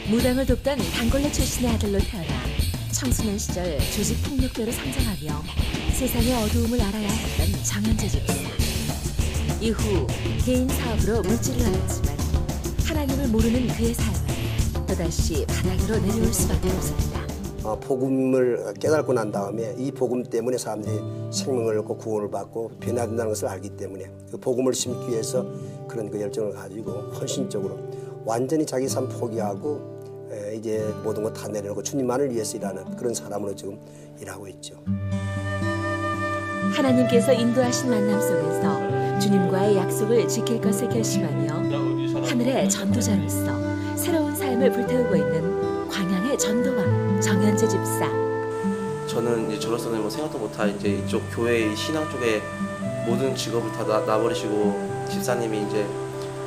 무당을 돕던 단골레 출신의 아들로 태어나 청소년 시절 조직 폭력배로 성장하며 세상의 어두움을 알아야 했던 정현재 집사. 이후 개인 사업으로 물질을 얻었지만 하나님을 모르는 그의 삶은 또다시 바닥으로 내려올 수밖에 없었다. 복음을 깨닫고 난 다음에 이 복음 때문에 사람들이 생명을 얻고 구원을 받고 변화된다는 것을 알기 때문에 그 복음을 심기 위해서 그런 그 열정을 가지고 헌신적으로 완전히 자기 삶 포기하고 이제 모든 것 다 내려놓고 주님만을 위해서 일하는 그런 사람으로 지금 일하고 있죠. 하나님께서 인도하신 만남 속에서 주님과의 약속을 지킬 것을 결심하며 하늘의 전도자로서 새로운 삶을 불태우고 있는 광양의 전도왕 정현재 집사. 저는 이제 저로서는 뭐 생각도 못할 이제 이쪽 교회 신앙 쪽에 모든 직업을 다 놔버리시고 집사님이 이제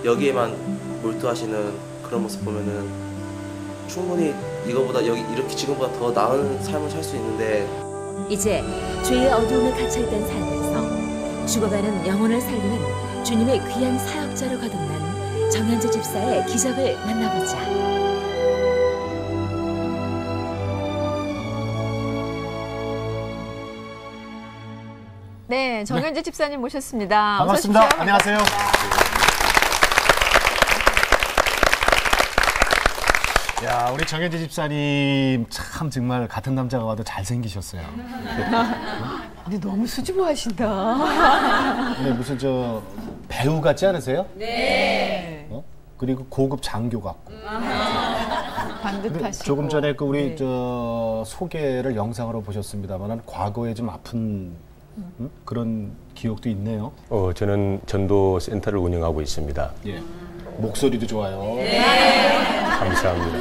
여기에만 몰두하시는 그런 모습 보면은 충분히 이거보다 여기 이렇게 지금보다 더 나은 삶을 살 수 있는데 이제 죄의 어두움에 갇혀있던 삶에서 죽어가는 영혼을 살리는 주님의 귀한 사역자로 거듭난 정현재 집사의 기적을 만나보자. 네, 정현재 집사님 모셨습니다. 반갑습니다. 안녕하세요. 야, 우리 정현재 집사님 참 정말 같은 남자가 와도 잘생기셨어요. 근데 너무 수줍어하신다. 근데 무슨 저 배우 같지 않으세요? 네. 그리고 고급 장교 같고. 반듯하시고. 조금 전에 그 우리 네. 저 소개를 영상으로 보셨습니다만 과거에 좀 아픈 그런 기억도 있네요. 저는 전도 센터를 운영하고 있습니다. 예. 목소리도 좋아요. 감사합니다.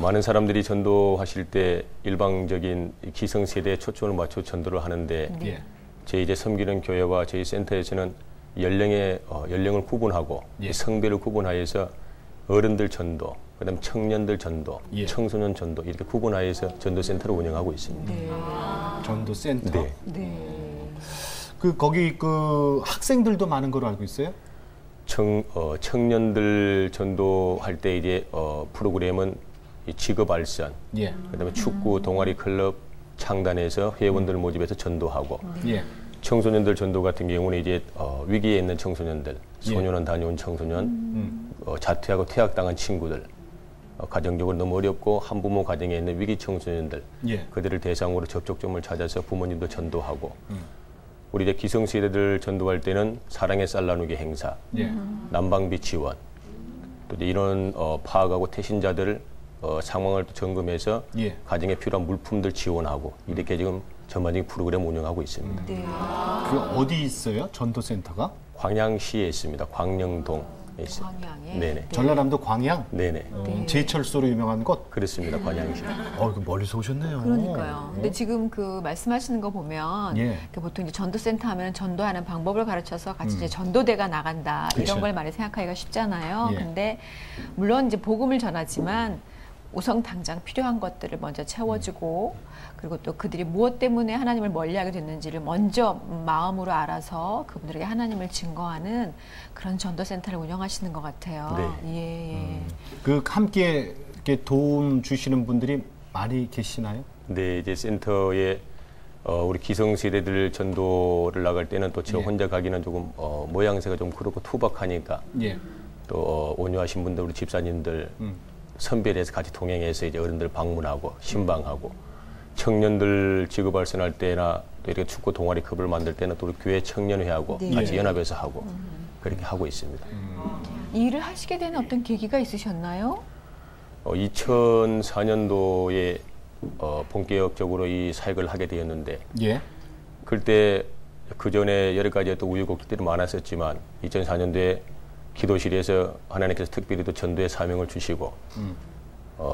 많은 사람들이 전도하실 때 일방적인 기성세대에 초점을 맞춰 전도를 하는데 예. 제 이제 섬기는 교회와 저희 센터에서는 연령을 구분하고 예. 성별을 구분하여서 어른들 전도, 그다음 청년들 전도, 예. 청소년 전도 이렇게 구분하여서 전도센터를 운영하고 있습니다. 네. 전도센터. 네. 네. 거기 그 학생들도 많은 걸로 알고 있어요? 청년들 전도할 때 이제 프로그램은 이 직업 알선, 예. 그다음에 축구 동아리 클럽 창단해서 회원들 모집해서 전도하고, 예. 청소년들 전도 같은 경우는 이제 위기에 있는 청소년들, 소년원 다녀온 청소년, 자퇴하고 퇴학당한 친구들, 가정적으로 너무 어렵고 한부모 가정에 있는 위기 청소년들, 예. 그들을 대상으로 접촉점을 찾아서 부모님도 전도하고. 우리 이제 기성세대들 전도할 때는 사랑의 쌀 나누기 행사, 예. 난방비 지원, 또 이제 이런 파악하고 태신자들 상황을 점검해서 예. 가정에 필요한 물품들 지원하고 이렇게 지금 전반적인 프로그램 운영하고 있습니다. 네. 그 어디 있어요? 전도센터가? 광양시에 있습니다. 광명동에 있습니다. 광양에. 네네. 전라남도 광양? 네네. 제철소로 유명한 곳? 그렇습니다. 광양시. 그 멀리서 오셨네요. 그러니까요. 근데 지금 그 말씀하시는 거 보면 예. 그 보통 이제 전도센터 하면 전도하는 방법을 가르쳐서 같이 이제 전도대가 나간다 그렇죠. 이런 걸 많이 생각하기가 쉽잖아요. 예. 근데 물론 이제 복음을 전하지만 우선 당장 필요한 것들을 먼저 채워주고 그리고 또 그들이 무엇 때문에 하나님을 멀리하게 됐는지를 먼저 마음으로 알아서 그분들에게 하나님을 증거하는 그런 전도센터를 운영하시는 것 같아요. 네. 예. 그 함께 이렇게 도움 주시는 분들이 많이 계시나요? 네, 이제 센터에 우리 기성세대들 전도를 나갈 때는 또 저 예. 혼자 가기는 조금 모양새가 좀 그렇고 투박하니까 예. 또 온유하신 분들 우리 집사님들 선별해서 같이 동행해서 이제 어른들 방문하고 신방하고 청년들 직업 발전할 때나 또 이렇게 축구 동아리 클럽을 만들 때는 또 우리 교회 청년회하고 네. 같이 연합해서 하고 그렇게 하고 있습니다. 이 일을 하시게 된 어떤 계기가 있으셨나요? 2004년도에 본격적으로 이 사역을 하게 되었는데 예. 그때 그 전에 여러 가지 또 우여곡절들이 많았었지만 2004년도에 기도실에서 하나님께서 특별히 또 전도의 사명을 주시고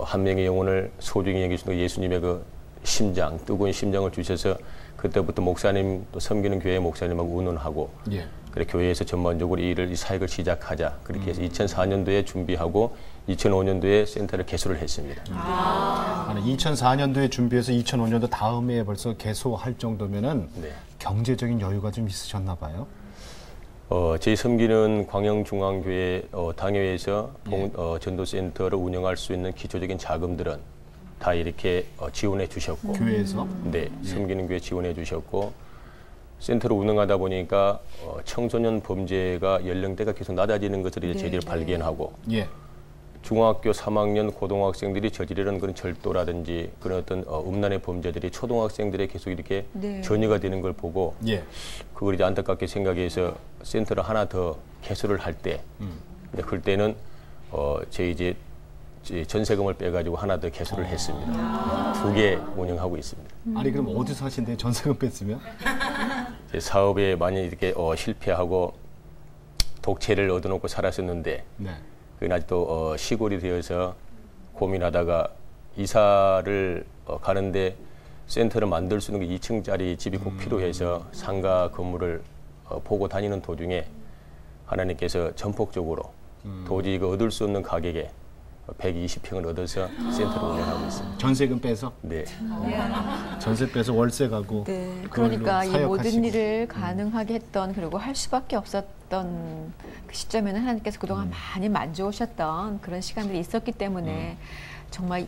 한 명의 영혼을 소중히 여기시는 예수님의 그 심장, 뜨거운 심장을 주셔서 그때부터 목사님 또 섬기는 교회 목사님하고 의논하고 예. 그래 교회에서 전반적으로 이 사역을 시작하자 그렇게 해서 2004년도에 준비하고 2005년도에 센터를 개소를 했습니다. 2004년도에 준비해서 2005년도 다음에 벌써 개소할 정도면은 네. 경제적인 여유가 좀 있으셨나 봐요. 제 섬기는 광양중앙교회 당회에서 전도센터를 운영할 수 있는 기초적인 자금들은 다 이렇게 지원해 주셨고, 교회에서 네, 섬기는 교회 지원해 주셨고, 센터를 운영하다 보니까 청소년 범죄가 연령대가 계속 낮아지는 것을 이제 저희들이 발견하고, 예. 중학교 3학년 고등학생들이 저지르는 그런 절도라든지 그런 어떤 음란의 범죄들이 초등학생들에 계속 이렇게 전이가 되는 걸 보고, 예. 그걸 이제 안타깝게 생각해서 센터를 하나 더 개설을 할 때, 그때는 저희 이제 전세금을 빼가지고 하나 더 개설을 했습니다. 2개 운영하고 있습니다. 아니 그럼 어디서 하신대요? 전세금 뺐으면? 제 사업에 많이 이렇게 실패하고 독채를 얻어놓고 살았었는데, 네. 그건 아직도 시골이 되어서 고민하다가 이사를 가는데 센터를 만들 수 있는 게 2층짜리 집이 꼭 필요해서 상가 건물을 보고 다니는 도중에 하나님께서 전폭적으로 도저히 얻을 수 없는 가격에 120평을 얻어서 센터를 운영하고 있습니다. 전세금 빼서? 네. 전세 빼서 월세 가고. 네, 그걸로 그러니까 이 모든 사역하시고. 일을 가능하게 했던, 그리고 할 수밖에 없었던 그 시점에는 하나님께서 그동안 많이 만져오셨던 그런 시간들이 있었기 때문에 정말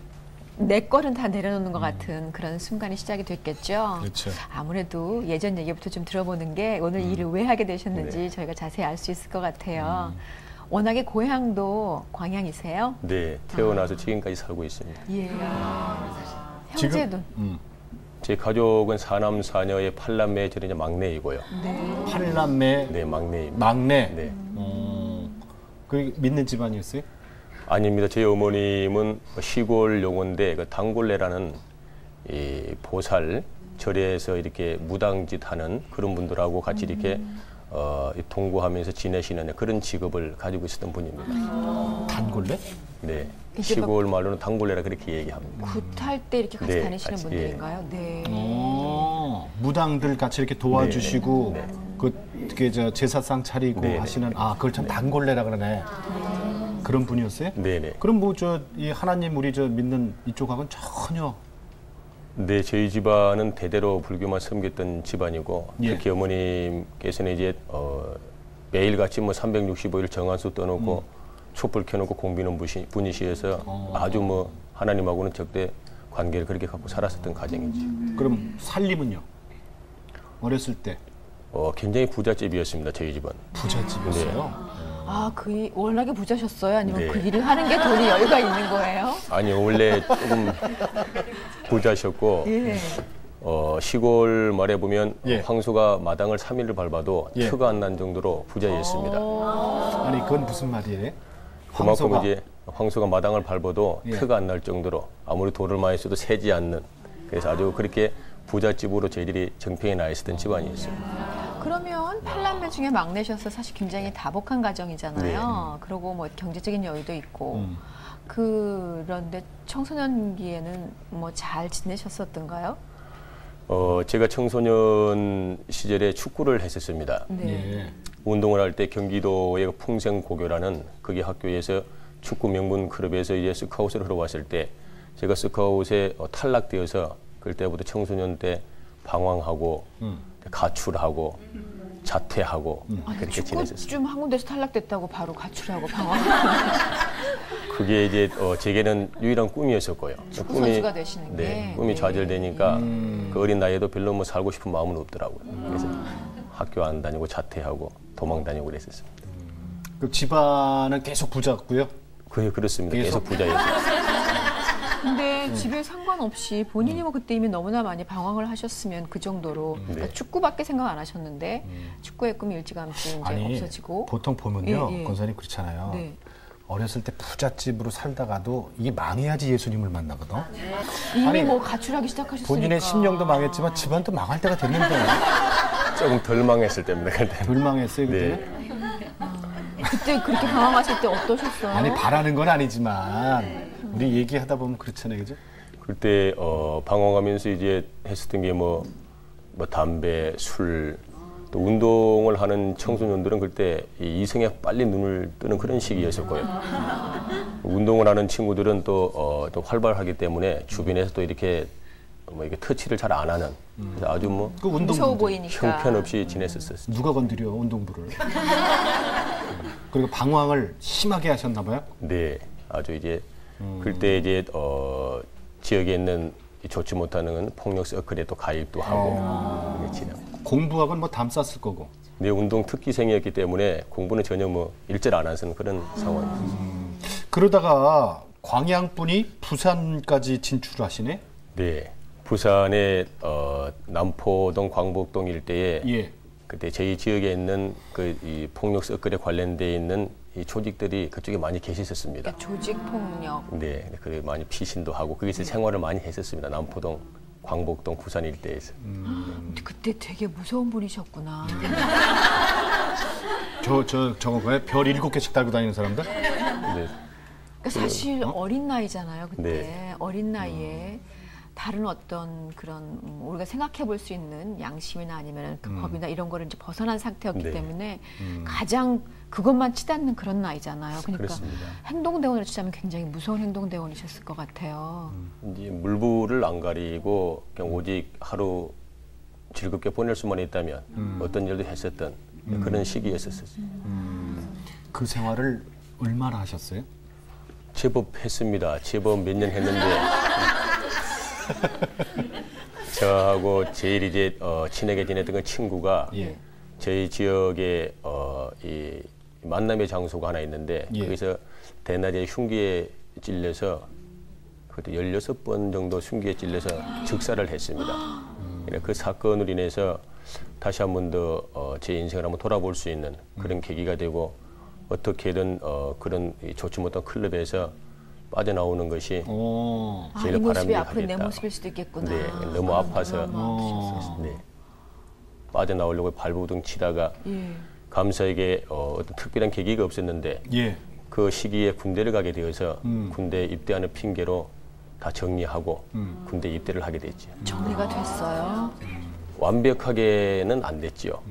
내 거는 다 내려놓는 것 같은 그런 순간이 시작이 됐겠죠. 그렇죠. 아무래도 예전 얘기부터 좀 들어보는 게 오늘 이 일을 왜 하게 되셨는지 저희가 자세히 알 수 있을 것 같아요. 워낙에 고향도 광양이세요? 네, 태어나서 지금까지 살고 있습니다. 예. 지금 형제도. 제 가족은 4남 4녀의 8남매, 저는 이제 막내이고요. 팔남매 네, 막내입니다. 막내. 네. 그 믿는 집안이었어요? 아닙니다. 저희 어머님은 시골 용어인데 그 당골레라는 이 보살 절에서 이렇게 무당짓 하는 그런 분들하고 같이 이렇게 동거하면서 지내시는 그런 직업을 가지고 있었던 분입니다. 단골레? 네. 이제 시골 말로는 당골레라 그렇게 얘기합니다. 굿할 때 이렇게 같이 네, 다니시는 같이, 분들인가요? 네. 무당들 같이 이렇게 도와주시고 네, 그게 저 제사상 차리고 네, 네. 하시는 그걸 참 단골레라 그러네. 그런 분이었어요? 네네. 그럼 뭐 이 하나님 우리 믿는 이쪽하고는 전혀. 네, 저희 집안은 대대로 불교만 섬겼던 집안이고, 예. 특히 어머님께서는 이제 매일같이 뭐 365일 정한수 떠놓고 촛불 켜놓고 공비는 분이시여서 아주 뭐 하나님하고는 적대 관계를 그렇게 갖고 살았었던 가정이죠. 그럼 살림은요? 어렸을 때 굉장히 부잣집이었습니다, 저희 집은. 부잣집이었어요? 그 워낙에 부자셨어요? 아니면 네. 그 일을 하는 게 돈이 여유가 있는 거예요? 아니, 원래 조금 부자셨고, 예. 시골 말에 보면 예. 황소가 마당을 3일을 밟아도 예. 트가 안 난 정도로 부자였습니다. 아니 그건 무슨 말이에요? 그만큼 황소가? 이제 황소가 마당을 밟아도 예. 트가 안 날 정도로 아무리 돌을 많이 써도 새지 않는, 그래서 아주 그렇게 부잣집으로 저희들이 정평에 나 있었던 집안이었습니다. 그러면 8남매 중에 막내셔서 사실 굉장히 다복한 가정이잖아요. 그리고 뭐 경제적인 여유도 있고. 그런데 청소년기에는 뭐 잘 지내셨었던가요? 제가 청소년 시절에 축구를 했었습니다. 네. 예. 운동을 할 때 경기도의 풍생고교라는 거기 학교에서 축구 명문 클럽에서 이제 스카웃을 하러 왔을 때 제가 스카웃에 탈락되어서 그때부터 청소년 때 방황하고 가출하고 자퇴하고 그렇게 지냈었어요. 축구쯤 한 군데서 탈락됐다고 바로 가출하고 방황하고 그게 이제 제게는 유일한 꿈이었었고요. 축구 선수가 되시는 게. 꿈이 네. 좌절되니까 그 어린 나이에도 별로 뭐 살고 싶은 마음은 없더라고요. 그래서 학교 안 다니고 자퇴하고 도망 다니고 그랬었습니다. 그 집안은 계속 부자고요? 그렇습니다. 계속? 계속 부자였어요. 근데 집에 상관없이 본인이 뭐 그때 이미 너무나 많이 방황을 하셨으면 그 정도로 그러니까 네. 축구밖에 생각 안 하셨는데 축구의 꿈이 일찌감치 이제 아니 없어지고. 보통 보면요, 예, 예. 권사님 그렇잖아요. 네. 어렸을 때 부잣집으로 살다가도 이게 망해야지 예수님을 만나거든. 이미 아니, 뭐 가출하기 시작하셨으니까. 본인의 심령도 망했지만 집안도 망할 때가 됐는데 조금 덜 망했을 때입니다. 그때. 덜 망했어요 그때는? 네. 그때 그렇게 방황하실 때 어떠셨어요? 아니 바라는 건 아니지만 우리 얘기하다 보면 그렇잖아요, 그죠? 그때 방황하면서 이제 했었던 게 뭐 담배, 술, 또 운동을 하는 청소년들은 그때 이 이성에 빨리 눈을 뜨는 그런 시기였었고요. 운동을 하는 친구들은 또 활발하기 때문에 주변에서 또 이렇게 뭐 이게 터치를 잘 안 하는 그래서 아주 뭐 그 운동 무서워 보이니까. 형편없이 지냈었어요. 누가 건드려 운동부를. 그리고 방황을 심하게 하셨나 봐요. 네, 아주 이제 그때 이제 지역에 있는 좋지 못하는 폭력 서클에 또 가입도 하고 이렇게 진행. 공부학은 뭐 담쌌을 거고. 네, 운동 특기생이었기 때문에 공부는 전혀 뭐 일절 안 하는 그런 상황이었어요. 그러다가 광양분이 부산까지 진출하시네. 네, 부산의 남포동, 광복동 일대에 예. 그때 저희 지역에 있는 그 이 폭력 서클에 관련돼 있는 이 조직들이 그쪽에 많이 계셨었습니다. 조직 폭력. 네, 그래 많이 피신도 하고 거기서 생활을 많이 했었습니다. 남포동, 광복동, 부산 일대에서. 그때 되게 무서운 분이셨구나. 저거 뭐야? 별 7개씩 달고 다니는 사람들? 네, 그러니까 사실 어린 나이잖아요. 그때 네. 어린 나이에 다른 어떤 그런 우리가 생각해 볼 수 있는 양심이나 아니면 그 법이나 이런 거를 이제 벗어난 상태였기 네. 때문에 가장 그것만 치닫는 그런 나이잖아요. 그러니까 그렇습니다. 행동대원으로 치자면 굉장히 무서운 행동대원이셨을 것 같아요. 이제 물불을 안 가리고 그냥 오직 하루 즐겁게 보낼 수만 있다면 어떤 일도 했었던 그런 시기였었어요. 그 생활을 얼마나 하셨어요? 제법 했습니다. 제법 몇 년 했는데 저하고 제일 이제 친하게 지냈던 그 친구가 예. 저희 지역에 이 만남의 장소가 하나 있는데 예. 거기서 대낮에 흉기에 찔려서 그때 16번 정도 흉기에 찔려서 즉사를 했습니다. 그 사건으로 인해서 다시 한 번 더 제 인생을 한번 돌아볼 수 있는 그런 계기가 되고 어떻게든 그런 좋지 못한 클럽에서 빠져나오는 것이 제일 이 모습이 바람직하겠다. 앞으로 내 모습일 수도 있겠구나. 네, 너무 아파서 네, 빠져나오려고 발버둥 치다가 예. 감사하게 어떤 특별한 계기가 없었는데 예. 그 시기에 군대를 가게 되어서 군대 입대하는 핑계로 다 정리하고 군대 입대를 하게 됐죠. 정리가 됐어요. 완벽하게는 안 됐지요.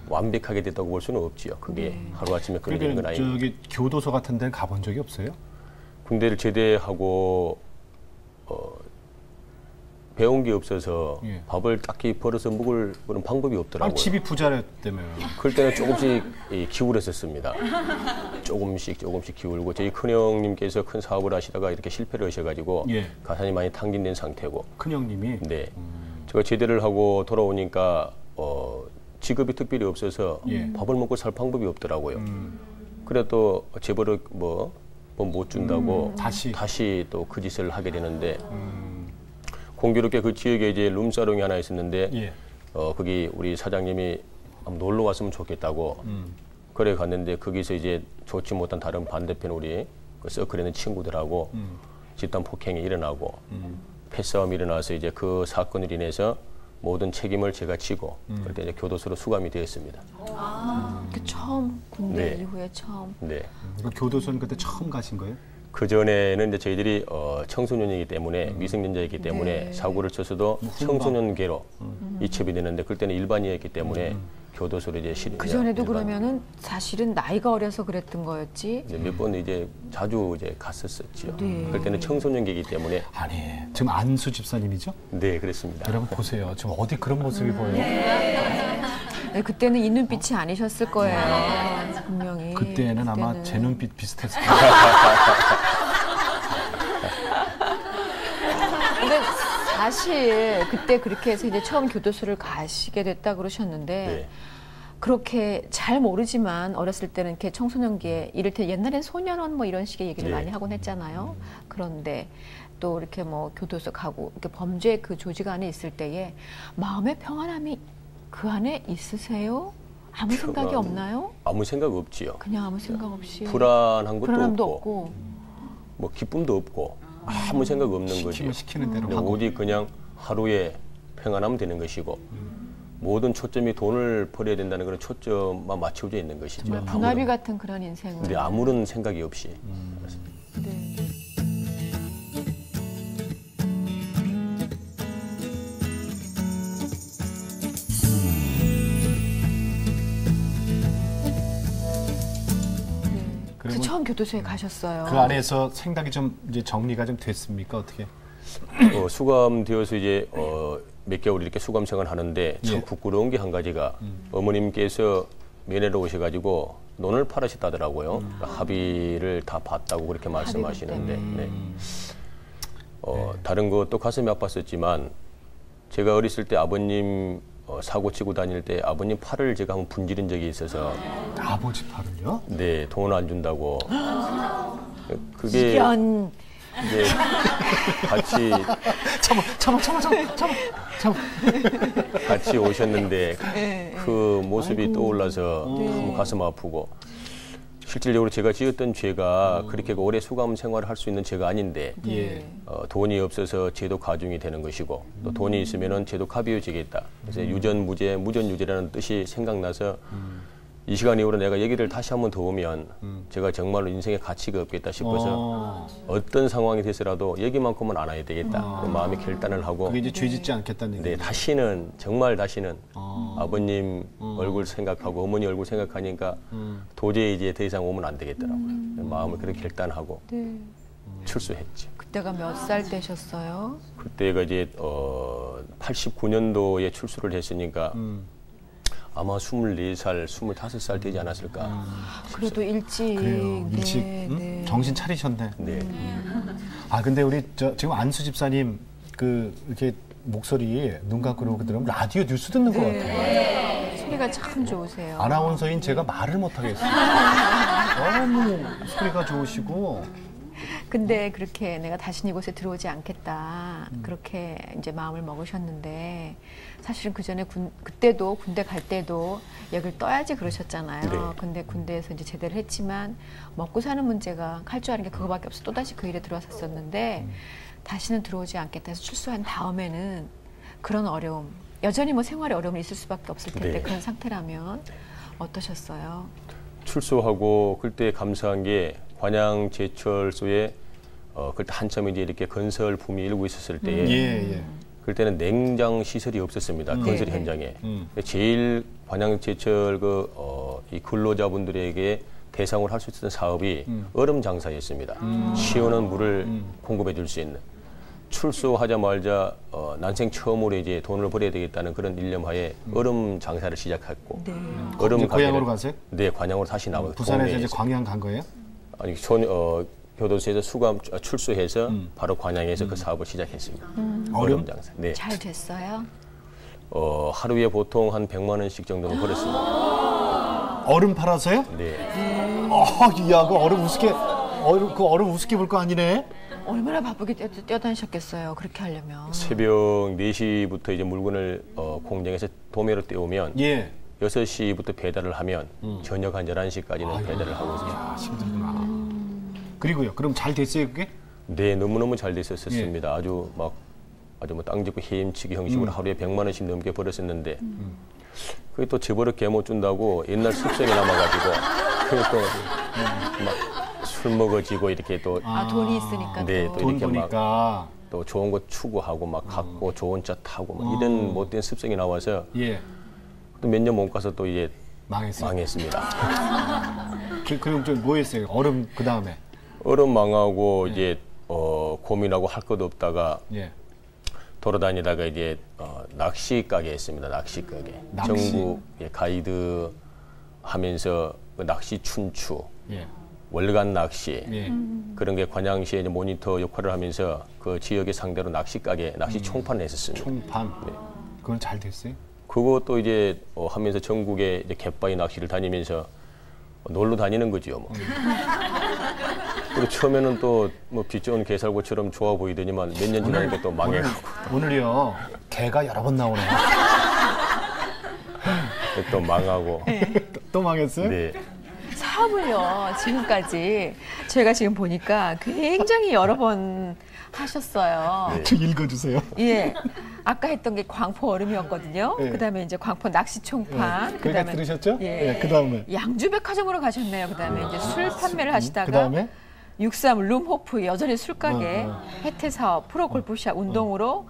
완벽하게 됐다고 볼 수는 없지요. 그게 하루아침에 끝내는 건 그러니까 아니고. 저기 교도소 같은 데는 가본 적이 없어요? 군대를 제대하고 배운 게 없어서 예. 밥을 딱히 벌어서 먹을 그런 방법이 없더라고요. 집이 부자랬다며. 그럴 때는 조금씩 기울었었습니다. 조금씩 기울고 저희 큰형님께서 큰 사업을 하시다가 이렇게 실패를 하셔가지고 예. 가산이 많이 탕진된 상태고. 큰형님이. 네, 제가 제대를 하고 돌아오니까 직업이 특별히 없어서 예. 밥을 먹고 살 방법이 없더라고요. 그래 또 재벌을 뭐 못 준다고 다시 또 그 짓을 하게 되는데 공교롭게 그 지역에 이제 룸사롱이 하나 있었는데 예. 거기 우리 사장님이 한번 놀러 왔으면 좋겠다고 그래 갔는데 거기서 이제 좋지 못한 다른 반대편 우리 그 서클에 있는 친구들하고 집단 폭행이 일어나고 패싸움이 일어나서 이제 그 사건으로 인해서 모든 책임을 제가 지고 그때 이제 교도소로 수감이 되었습니다. 그 처음 군대 네. 이후에 처음. 네. 그 교도소는 그때 처음 가신 거예요? 그 전에는 이제 저희들이 청소년이기 때문에 미성년자이기 때문에 네. 사고를 쳐서도 청소년계로 이첩이 되는데 그때는 일반이었기 때문에 교도소로 이제 그 전에도 그러면은 사실은 나이가 어려서 그랬던 거였지. 몇 번 이제 자주 이제 갔었었지요. 네. 그때는 청소년기이기 때문에 아니, 지금 안수 집사님이죠? 네 그렇습니다. 여러분 보세요. 지금 어디 그런 모습이 보여요? 네, 그때는 이 눈빛이 아니셨을 거예요. 분명히. 그때는 아마 그때는. 제 눈빛 비슷했을 거예요. 근데 사실 그때 그렇게 해서 이제 처음 교도소를 가시게 됐다 그러셨는데 네. 그렇게 잘 모르지만 어렸을 때는 이렇게 청소년기에 이를테 옛날엔 소년원 뭐 이런 식의 얘기를 네. 많이 하곤 했잖아요. 그런데 또 이렇게 뭐 교도소 가고 이렇게 범죄 그 조직 안에 있을 때에 마음의 평안함이 그 안에 있으세요? 아무 생각이 평안. 없나요? 아무 생각 없지요. 그냥 아무 생각 없이 불안한 것도 불안함도 없고, 없고 뭐 기쁨도 없고 아무 생각 없는 거죠. 시키면 시키는 대로 근데 하고. 오직 그냥 하루에 평안하면 되는 것이고 모든 초점이 돈을 벌여야 된다는 그런 초점만 맞춰져 있는 것이죠. 정말 분화비 같은 그런 인생을. 근데 아무런 생각이 없이. 네. 그래서 그러면 처음 교도소에 가셨어요. 그 안에서 생각이 좀 이제 정리가 좀 됐습니까? 어떻게? 수감되어서 이제 몇 개월 이렇게 수감 생활을 하는데 참 예. 부끄러운 게 한 가지가 어머님께서 면회로 오셔가지고 논을 팔으셨다더라고요. 그러니까 합의를 다 봤다고 그렇게 말씀하시는데 네. 다른 것도 가슴이 아팠었지만 제가 어렸을 때 아버님 사고 치고 다닐 때 아버님 팔을 제가 한번 분지른 적이 있어서 아버지 팔을요? 네, 돈 안 준다고 그게 이런 이제 같이 참. 같이 오셨는데 그 모습이 떠올라서 참 가슴 아프고 실질적으로 제가 지었던 죄가 그렇게 오래 수감 생활을 할 수 있는 죄가 아닌데 예. 돈이 없어서 제도 가중이 되는 것이고 또 돈이 있으면은 제도 가비워지겠다. 그래서 유전무죄, 무전유죄라는 뜻이 생각나서 이 시간 이후로 내가 얘기를 다시 한번 더 오면 제가 정말로 인생에 가치가 없겠다 싶어서 어떤 상황이 돼서라도 얘기만큼은 안 해야 되겠다. 그런 마음의 결단을 하고 그게 이제 죄 짓지 않겠다는 네, 얘기죠. 다시는 정말 다시는 아버님 얼굴 생각하고 어머니 얼굴 생각하니까 도저히 이제 더 이상 오면 안 되겠더라고요. 마음을 그렇게 결단하고 출소했죠. 그때가 몇 살 되셨어요? 그때가 이제 89년도에 출소를 했으니까 아마 24살, 25살 되지 않았을까. 그래도 일찍. 그래요. 일찍 네. 정신 차리셨네. 네. 아 근데 우리 지금 안수 집사님 그 이렇게 목소리 눈 감고 이렇게 들으면 라디오 뉴스 듣는 것 같아요. 소리가 참 좋으세요. 아나운서인 제가 말을 못 하겠어요. 너무 소리가 좋으시고. 근데 그렇게 내가 다시는 이곳에 들어오지 않겠다. 그렇게 이제 마음을 먹으셨는데 사실은 그 전에 그때도 군대 갈 때도 여길 떠야지 그러셨잖아요. 네. 근데 군대에서 이제 제대를 했지만 먹고 사는 문제가 할 줄 아는 게 그거밖에 없어 또다시 그 일에 들어섰었는데 다시는 들어오지 않겠다 해서 출소한 다음에는 그런 어려움, 여전히 뭐 생활에 어려움이 있을 수밖에 없을 텐데 네. 그런 상태라면 어떠셨어요? 출소하고 그때 감사한 게 관양제철소에 그때 한참 이제 이렇게 건설 붐이 일고 있었을 때에 예. 그때는 냉장 시설이 없었습니다. 건설 현장에. 제일 관양제철 이 근로자분들에게 대상으로 할 수 있었던 사업이 얼음 장사였습니다. 시원한 물을 공급해 줄 수 있는. 출소하자마자 난생 처음으로 이제 돈을 벌어야 되겠다는 그런 일념하에 얼음 장사를 시작했고 얼음 이제 고향으로 가게를- 가세요? 네, 관양으로 다시 나와요. 부산에서 이제 동네에서. 광양 간 거예요? 아니 교도소에서 출소해서 바로 관양에서 그 사업을 시작했습니다. 얼음 장사. 네. 잘 됐어요? 하루에 보통 한 100만 원씩 정도는 벌었습니다. 얼음 팔아서요? 네. 야, 그 얼음 우습게 볼 거 아니네. 얼마나 바쁘게 뛰어다니셨겠어요. 그렇게 하려면. 새벽 4시부터 이제 물건을 공장에서 도매로 떼오면 예. 6시부터 배달을 하면 저녁 한 11시까지는 배달을 하고 있습니다. 아, 힘들구나. 그리고요. 그럼 잘 됐어요, 그게? 네, 너무너무 잘 됐었습니다. 아주 뭐 땅 짚고 헤엄치기 형식으로 하루에 100만 원씩 넘게 벌었었는데 그게 또 집어를 개못 준다고 옛날 습성이 남아가지고 그게 또 막 술 먹어지고 이렇게 또 돈이 있으니까 네, 또. 또 돈 이렇게 막 보니까. 또 좋은 거 추구하고 막 갖고 좋은 차 타고 막 이런 못된 습성이 나와서 예. 또 몇 년 못 가서 또 이제 망했어요. 망했습니다. 그럼 좀 뭐 했어요? 얼음 그 다음에. 얼음 망하고 이제 고민하고 할 것도 없다가 예. 돌아다니다가 이제 낚시 가게 했습니다. 낚시 가게. 낚시? 전국 가이드 하면서 그 낚시 춘추, 예. 월간 낚시 예. 그런 게 관양시에 이제 모니터 역할을 하면서 그 지역의 상대로 낚시 가게, 낚시 총판을 했었습니다. 총판. 네. 그건 잘 됐어요? 그것도 이제 하면서 전국에 이제 갯바위 낚시를 다니면서 놀러 다니는 거지요. 뭐. 그리고 처음에는 또 뭐 빚져온 개살구처럼 좋아 보이더니만 몇 년 지나니까 또 망해가고 오늘이요. 개가 여러 번 나오네요. 또 망하고. 또 망했어요? 네. 사업을요, 지금까지 제가 지금 보니까 굉장히 여러 번 하셨어요. 좀 읽어주세요. 예. 아까 했던 게 광포 얼음이었거든요. 예. 그다음에 이제 광포 낚시 총판. 거기까지 들으셨죠? 예. 예, 그다음에. 양주백화점으로 가셨네요. 그다음에 이제 술 판매를 하시다가 그다음에 63 룸호프 여전히 술가게, 혜태 사업, 프로 골프샵, 운동으로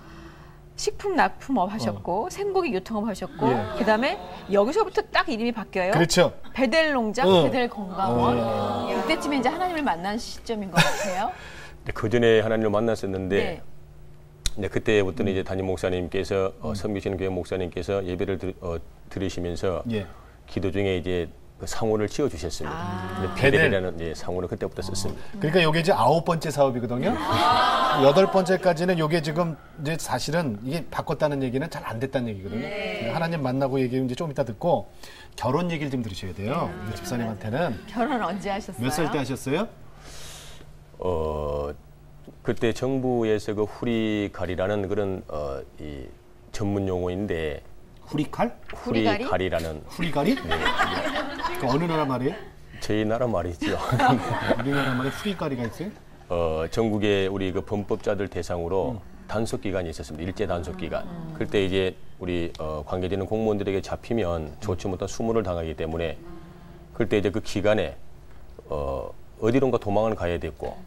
식품 낙품업 하셨고 생고기 유통업 하셨고 예. 그다음에 여기서부터 딱 이름이 바뀌어요. 그렇죠. 베델 농장, 베델 건강원. 예. 그때쯤에 이제 하나님을 만난 시점인 것 같아요. 그 전에 하나님을 만났었는데 네. 네, 그때부터는 이제 담임 목사님께서 섬기시는 교회 목사님께서 예배를 드리시면서 예. 기도 중에 이제 그 상호를 지어 주셨습니다. 베델이라는 예, 상호를 그때부터 썼습니다. 그러니까 이게 이제 9번째 사업이거든요. 8번째까지는 이게 지금 이제 사실은 이게 바꿨다는 얘기는 잘 안 됐다는 얘기거든요. 그러니까 하나님 만나고 얘기는 이제 좀 이따 듣고 결혼 얘기를 좀 들으셔야 돼요. 우리 집사님한테는. 결혼 언제 하셨어요? 몇 살 때 하셨어요? 그때 정부에서 그 후리갈이라는 그런 이 전문 용어인데 후리칼? 후리갈이? 후리갈이라는 후리갈이? 네. 그 어느 나라 말이에요? 저희 나라 말이죠. 우리나라 말에 후리갈이가 있어요? 전국에 우리 그 범법자들 대상으로 단속 기간이 있었습니다. 일제 단속 기간. 그때 이제 우리 관계되는 공무원들에게 잡히면 좋지 못한 수모를 당하기 때문에 그때 이제 그 기간에 어디론가 도망을 가야 됐고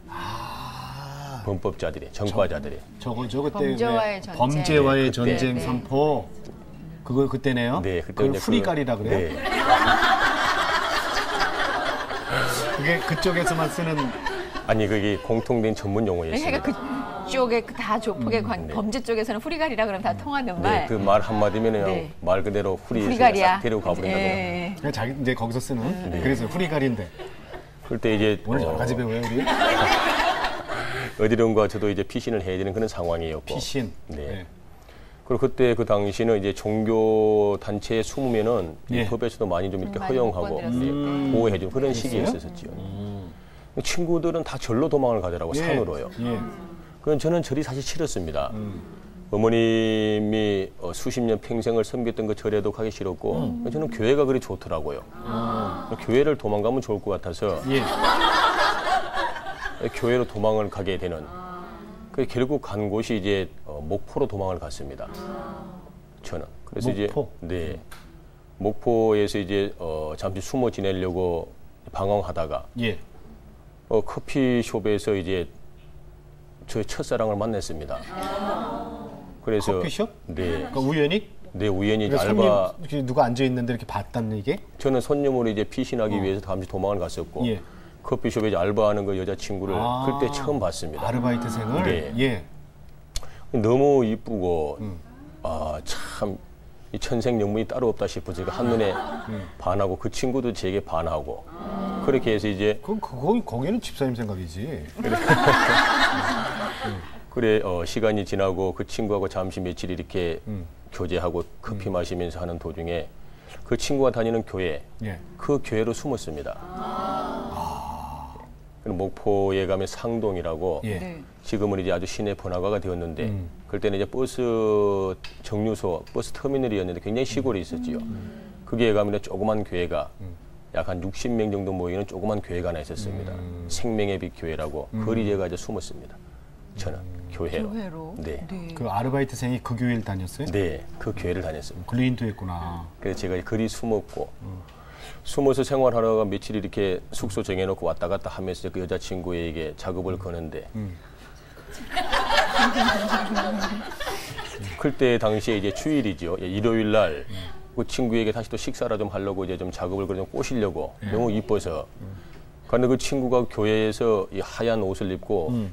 범법자들이, 전과자들이. 저거죠 그때 범죄와의 전쟁. 범죄와의 그때. 전쟁 네. 선포. 그거 그때네요. 네, 그때 그걸 이제 후리갈이라 그래요? 네. 그게 그쪽에서만 쓰는. 아니 그게 공통된 전문 용어였습니다. 그러니까 그쪽에 다 조폭의 범죄 쪽에서는 후리갈이라 그러면 다 통하는 말. 네, 그 말 한마디면 네. 말 그대로 후리갈이야. 싹 데리고 가버린다고. 예. 그냥 자기 이제 거기서 쓰는. 그래서 후리갈인데. 그때 이제 오늘 여러 가지 배워요 우리. 어디론가 저도 이제 피신을 해야 되는 그런 상황이었고. 피신. 네. 네. 그리고 그때 그 당시는 이제 종교 단체에 숨으면은 예. 이 법에서도 많이 좀 이렇게 많이 허용하고 못 건드렸을 때. 보호해주는 그런 시기였었죠. 친구들은 다 절로 도망을 가더라고 산으로요. 예. 그럼 저는 절이 사실 싫었습니다. 어머님이 수십 년 평생을 섬겼던 그 절에도 가기 싫었고 저는 교회가 그리 좋더라고요. 교회를 도망가면 좋을 것 같아서 예. 교회로 도망을 가게 되는. 그 결국 간 곳이 이제 목포로 도망을 갔습니다. 저는. 그래서 목포? 이제 네 목포에서 이제 잠시 숨어 지내려고 방황하다가 예. 커피숍에서 이제 저의 첫사랑을 만났습니다. 그래서 커피숍? 네, 그러니까 우연히? 네 우연히 그러니까 알바. 손님 이렇게 누가 앉아 있는데 이렇게 봤다는 얘기? 저는 손님으로 이제 피신하기 위해서 잠시 도망을 갔었고 예. 커피숍에 이제 알바하는 그 여자친구를 그때 처음 봤습니다. 아르바이트생을. 네. 예. 너무 이쁘고 참 이 천생연분이 따로 없다 싶어서 제가 한눈에 반하고 그 친구도 제게 반하고 그렇게 해서 이제 거기는 집사님 생각이지. 그래 시간이 지나고 그 친구하고 잠시 며칠 이렇게 교제하고 커피 마시면서 하는 도중에 그 친구가 다니는 교회 예. 그 교회로 숨었습니다. 목포에 가면 상동이라고 예. 네. 지금은 이제 아주 시내 번화가가 되었는데 그때는 이제 버스 정류소, 버스 터미널이었는데 굉장히 시골에 있었지요. 거기에 가면 조그만 교회가 약 한 60명 정도 모이는 조그만 교회가 하나 있었습니다. 생명의 빛 교회라고 거리 제가 이제 숨었습니다. 저는 교회로. 교회로. 네. 그 아르바이트생이 그 교회를 다녔어요? 네, 그 교회를 다녔습니다. 글리인도 했구나. 그래서 제가 거리 숨었고 숨어서 생활하다가 며칠 이렇게 숙소 정해놓고 왔다 갔다 하면서 그 여자친구에게 작업을 거는데 그때 당시에 이제 주일이죠. 일요일 날 그 친구에게 다시 또 식사를 좀 하려고 이제 좀 작업을 좀 꼬시려고 너무 이뻐서 그런데 그 친구가 교회에서 이 하얀 옷을 입고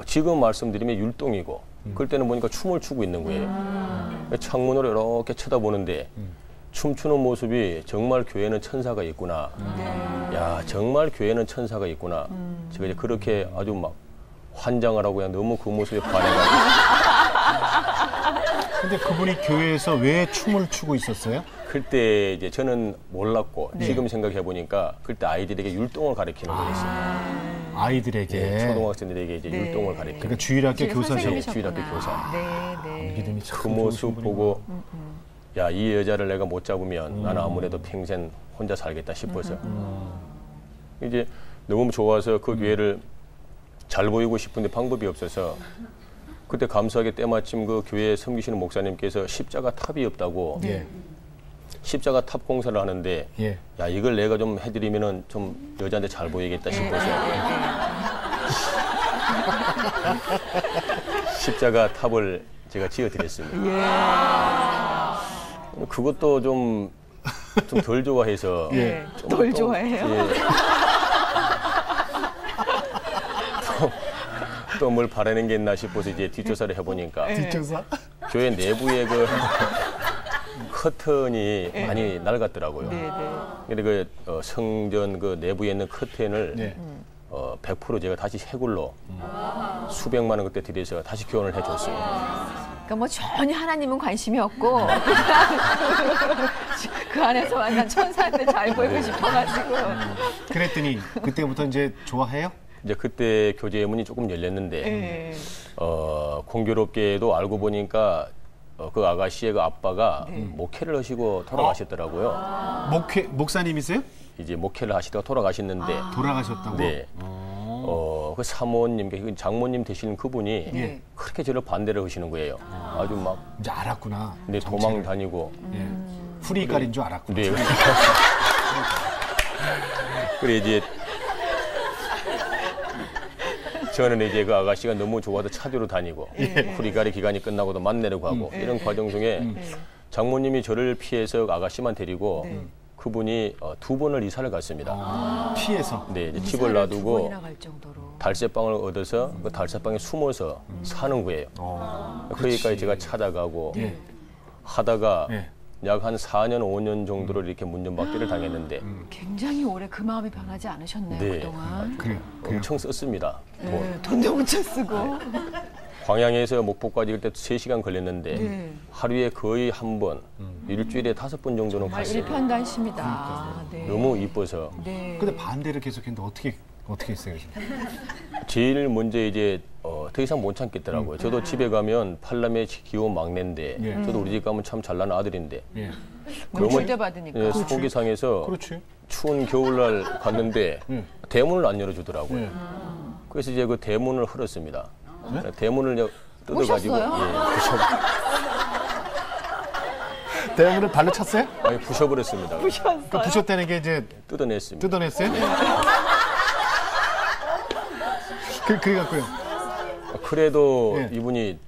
지금 말씀드리면 율동이고 그럴 때는 보니까 춤을 추고 있는 거예요. 창문으로 이렇게 쳐다보는데 춤추는 모습이 정말 교회는 천사가 있구나. 야 정말 교회는 천사가 있구나. 제가 이제 그렇게 아주 막 환장을 하고 그냥 너무 그 모습에 반해가지고. 근데 그분이 교회에서 왜 춤을 추고 있었어요? 그때 이제 저는 몰랐고 지금 생각해 보니까 그때 아이들에게 율동을 가르치는 거였어요. 아이들에게. 네, 초등학생들에게 이제 율동을 가르치는. 그러니까 주일학교 교사죠. 네, 주일학교 교사. 네. 믿음이 참 그 모습 좋으신 분이구나. 보고 야 이 여자를 내가 못 잡으면 나는 아무래도 평생 혼자 살겠다 싶어서 이제 너무 좋아서 그 교회를 잘 보이고 싶은데 방법이 없어서 그때 감사하게 때마침 그 교회에 섬기시는 목사님께서 십자가 탑이 없다고 예. 십자가 탑 공사를 하는데 예. 야 이걸 내가 좀 해드리면은 좀 여자한테 잘 보이겠다 싶어서 십자가 탑을 제가 지어드렸습니다. 그것도 좀 덜 좋아해서 덜 좋아해요. 또 뭘 바라는 게 있나 싶어서 이제 뒷조사를 해보니까 뒷조사? 교회 내부에 그 커튼이 많이 낡았더라고요. 네, 네. 근데 그 성전 그 내부에 있는 커튼을 네. 100% 제가 다시 해굴로 수백만 원 그때 들여서 다시 교환을 해줬어요. 그러니까 뭐 전혀 하나님은 관심이 없고 그 안에서 완전 천사한테 잘 보이고 싶어가지고 그랬더니 그때부터 이제 좋아해요? 이제 그때 교제문이 조금 열렸는데 네. 공교롭게도 알고 보니까 그 아가씨의 그 아빠가 목회를 하시고 돌아가셨더라고요. 목사님이세요? 이제 목회를 하시다가 돌아가셨는데 돌아가셨다고? 네. 그 사모님, 그 장모님 되시는 그분이 예. 그렇게 저를 반대를 하시는 거예요. 아주 막 이제 알았구나. 네, 도망 다니고. 예. 후리갈인 줄 알았구나. 네. 그래 이제 저는 이제 그 아가씨가 너무 좋아서 차주로 다니고 후리가리 기간이 끝나고도 만나러 가고 이런 과정 중에 장모님이 저를 피해서 아가씨만 데리고 그분이 2번을 이사를 갔습니다. 피해서. 네, 이제 이사를 집을 두 놔두고 번이나 갈 정도로. 달새방을 얻어서 그 달새방에 숨어서 사는 거예요. 그러니까 제가 찾아가고 예. 하다가 예. 약 한 4년, 5년 정도를 이렇게 문전박대를 당했는데 굉장히 오래 그 마음이 변하지 않으셨네요, 네. 그동안. 그래요. 엄청 썼습니다. 돈. 네, 돈도 엄청 쓰고. 광양에서 목포까지 그때 3시간 걸렸는데 네. 하루에 거의 한 번, 일주일에 5번 정도는 정말 갔어요. 일편단심이다. 네. 너무 이뻐서. 네. 근데 반대를 계속했는데 어떻게 했어요? 제일 먼저 이제 더 이상 못 참겠더라고요. 저도 집에 가면 팔남의 귀여운 막내인데 예. 저도 우리 집 가면 참 잘난 아들인데 예. 노출돼 받으니까. 예, 속이 상해서 그렇지. 추운 겨울날 갔는데 대문을 안 열어주더라고요. 예. 그래서 이제 그 대문을 흘었습니다. 대문을 뜯어가지고 부셨어요? 대문을 발로 찼어요? 아니, 부셔버렸습니다. 그 부셨다는 게 이제 뜯어냈습니다. 뜯어냈어요? 그래갖고요. 그래도 예. 이분이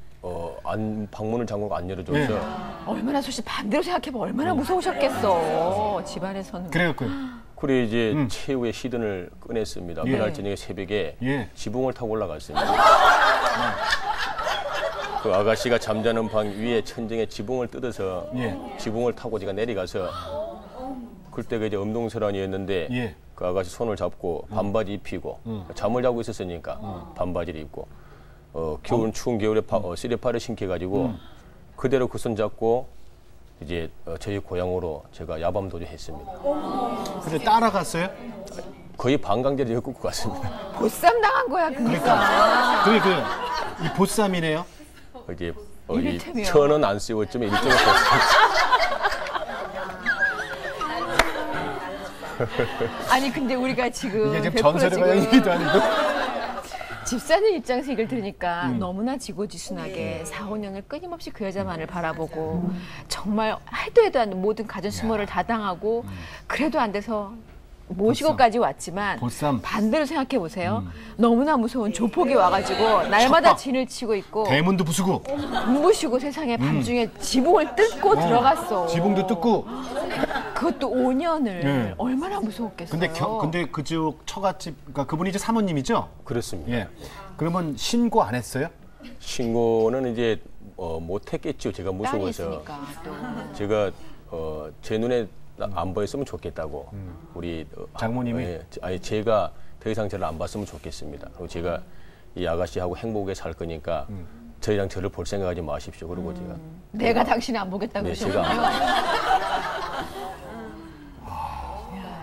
방문을 잠그고 안 열어줘서 예. 얼마나 솔직히 반대로 생각해보면 얼마나 무서우셨겠어. 집안에서는. 그래갖고요. 그래 이제 최후의 시든을 꺼냈습니다. 예. 그날 저녁에 새벽에 예. 지붕을 타고 올라갔습니다. 그 아가씨가 잠자는 방 위에 천정에 지붕을 뜯어서 예. 지붕을 타고 제가 내려가서 그때가 이제 엄동설환이었는데 예. 그 아가씨 손을 잡고 반바지 입히고 잠을 자고 있었으니까 반바지를 입고 겨울 추운 겨울에 쓰레파를 신겨가지고 그대로 그 손 잡고 이제 저희 고향으로 제가 야밤 도주했습니다. 근데 따라갔어요? 거의 반강제로 엮고 갔습니다. 보쌈 당한 거야, 그러니까. 그게 이 보쌈이네요. 이제 이를테면. 천은 안 씌웠지만 일종의 보쌈. 아니, 근데 우리가 지금. 이게 지금 100% 전설의 지금 고향이기도 아니고. 집사님 입장에서 얘기를 들으니까 너무나 지고지순하게 4, 5년을 끊임없이 그 여자만을 바라보고 정말 해도 안 돼. 모든 가전 수모를 다 당하고 그래도 안 돼서 모시고까지 왔지만 보쌈. 반대로 생각해 보세요. 너무나 무서운 조폭이 와가지고 날마다 척박. 진을 치고 있고 대문도 부수고 눈부시고 세상에 밤중에 지붕을 뜯고 들어갔어. 지붕도 뜯고. 그것도 5년을 네. 얼마나 무서웠겠어요. 근데 그쪽 처갓집, 그러니까 그분이 이제 사모님이죠? 그렇습니다. 예. 그러면 신고 안 했어요? 신고는 이제 못했겠죠. 제가 딸이 무서워서. 있으니까 또. 제가 제 눈에 안 보였으면 좋겠다고 우리 장모님이? 아니 제가 더 이상 저를 안 봤으면 좋겠습니다. 그리고 제가 이 아가씨하고 행복하게 살 거니까 저희랑 저를 볼 생각하지 마십시오. 그리고 제가 내가 당신을 안 보겠다 네, 그러셨군요. 제가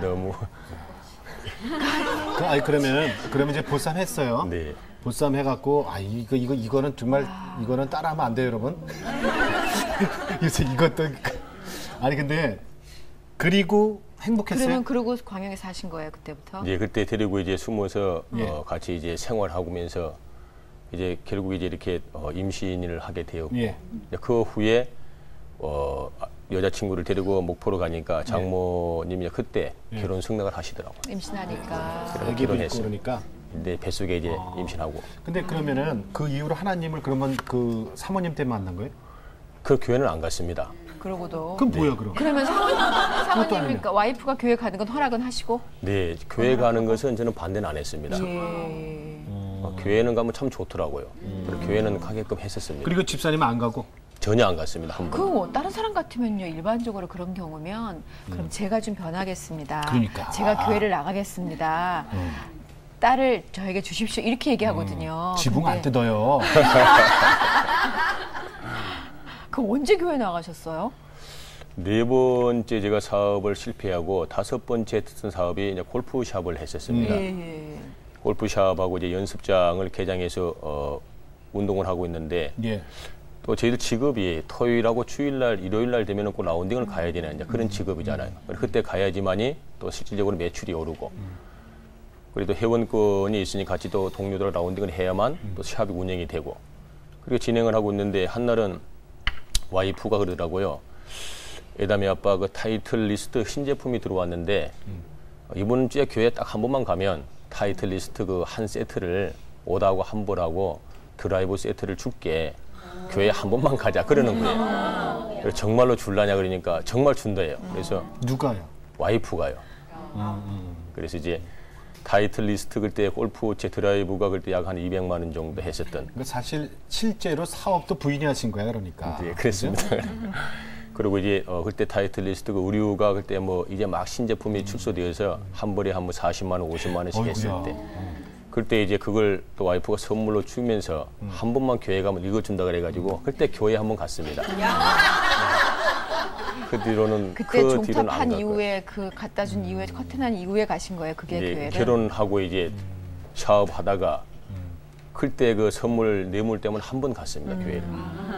너무 그러면 이제 보쌈 했어요. 네. 보쌈 해갖고 이거는 정말 이거는 따라하면 안 돼요, 여러분. 그래서 이것도 아니 근데 그리고 행복했어요. 그러면 그러고 광양에 사신 거예요 그때부터? 이제 그때 데리고 이제 숨어서 예. 같이 이제 생활하면서 이제 결국 이제 이렇게 임신을 하게 되었고 예. 그 후에 여자친구를 데리고 목포로 가니까 장모님이 그때 결혼 승낙을 하시더라고요. 임신하니까. 그래서 애기도 있고 결혼했어요. 그러니까. 근데 뱃속에 이제 임신하고 근데 그러면은 그 이후로 하나님을 그러면 그 사모님 때문에 만난 거예요? 그 교회는 안 갔습니다. 그러고도. 그럼 뭐야 그럼? 그러면 사모님이니까 와이프가 교회 가는 건 허락은 하시고? 네, 교회 가는 것은 저는 반대는 안 했습니다. 예. 교회는 가면 참 좋더라고요. 그래서 교회는 가게끔 했었습니다. 그리고 집사님은 안 가고? 전혀 안 갔습니다. 한 번. 그 다른 사람 같으면요, 일반적으로 그런 경우면 그럼 제가 좀 변하겠습니다. 그러니까. 제가 교회를 나가겠습니다. 딸을 저에게 주십시오. 이렇게 얘기하거든요. 지붕 안 근데 뜯어요. 그 언제 교회 나가셨어요? 네 번째 제가 사업을 실패하고 다섯 번째 했던 사업이 이제 골프샵을 했었습니다. 예. 골프샵하고 이제 연습장을 개장해서 운동을 하고 있는데 예. 또 저희들 직업이 토요일하고 주일날, 일요일날 되면 꼭 라운딩을 가야 되는 이제 그런 직업이잖아요. 그때 가야지만이 또 실질적으로 매출이 오르고 그래도 회원권이 있으니 같이 또 동료들 라운딩을 해야만 또 샵이 운영이 되고 그리고 진행을 하고 있는데 한날은 와이프가 그러더라고요. 에담이 아빠 그 타이틀 리스트 신제품이 들어왔는데 이번 주에 교회 딱 한 번만 가면 타이틀 리스트 그 한 세트를 오다하고 환불하고 드라이브 세트를 줄게. 교회 한 번만 가자 그러는 거예요. 그래서 정말로 줄라냐 그러니까 정말 준다예요. 그래서 누가요? 와이프가요. 그래서 이제 타이틀 리스트 그때 골프채 드라이브가 그때 약 한 200만 원 정도 했었던. 그러니까 사실 실제로 사업도 부인이 하신 거야, 그러니까. 네, 그랬습니다. 그리고 이제 그때 타이틀 리스트 그 의류가 그때 뭐 이제 막 신제품이 출소되어서 한 벌에 한 뭐 40만 원, 50만 원씩 했을 때. 그때 이제 그걸 또 와이프가 선물로 주면서 한 번만 교회 가면 읽어준다 그래가지고 그때 교회 한 번 갔습니다. 그 뒤로는 그때 그 뒤로는 종탑한 안 갈 거예요. 이후에 그 갖다 준 이후에 커튼한 이후에 가신 거예요. 그게 이제 교회를. 결혼하고 이제 사업하다가 그때 그 선물 뇌물 때문에 한 번 갔습니다. 교회를.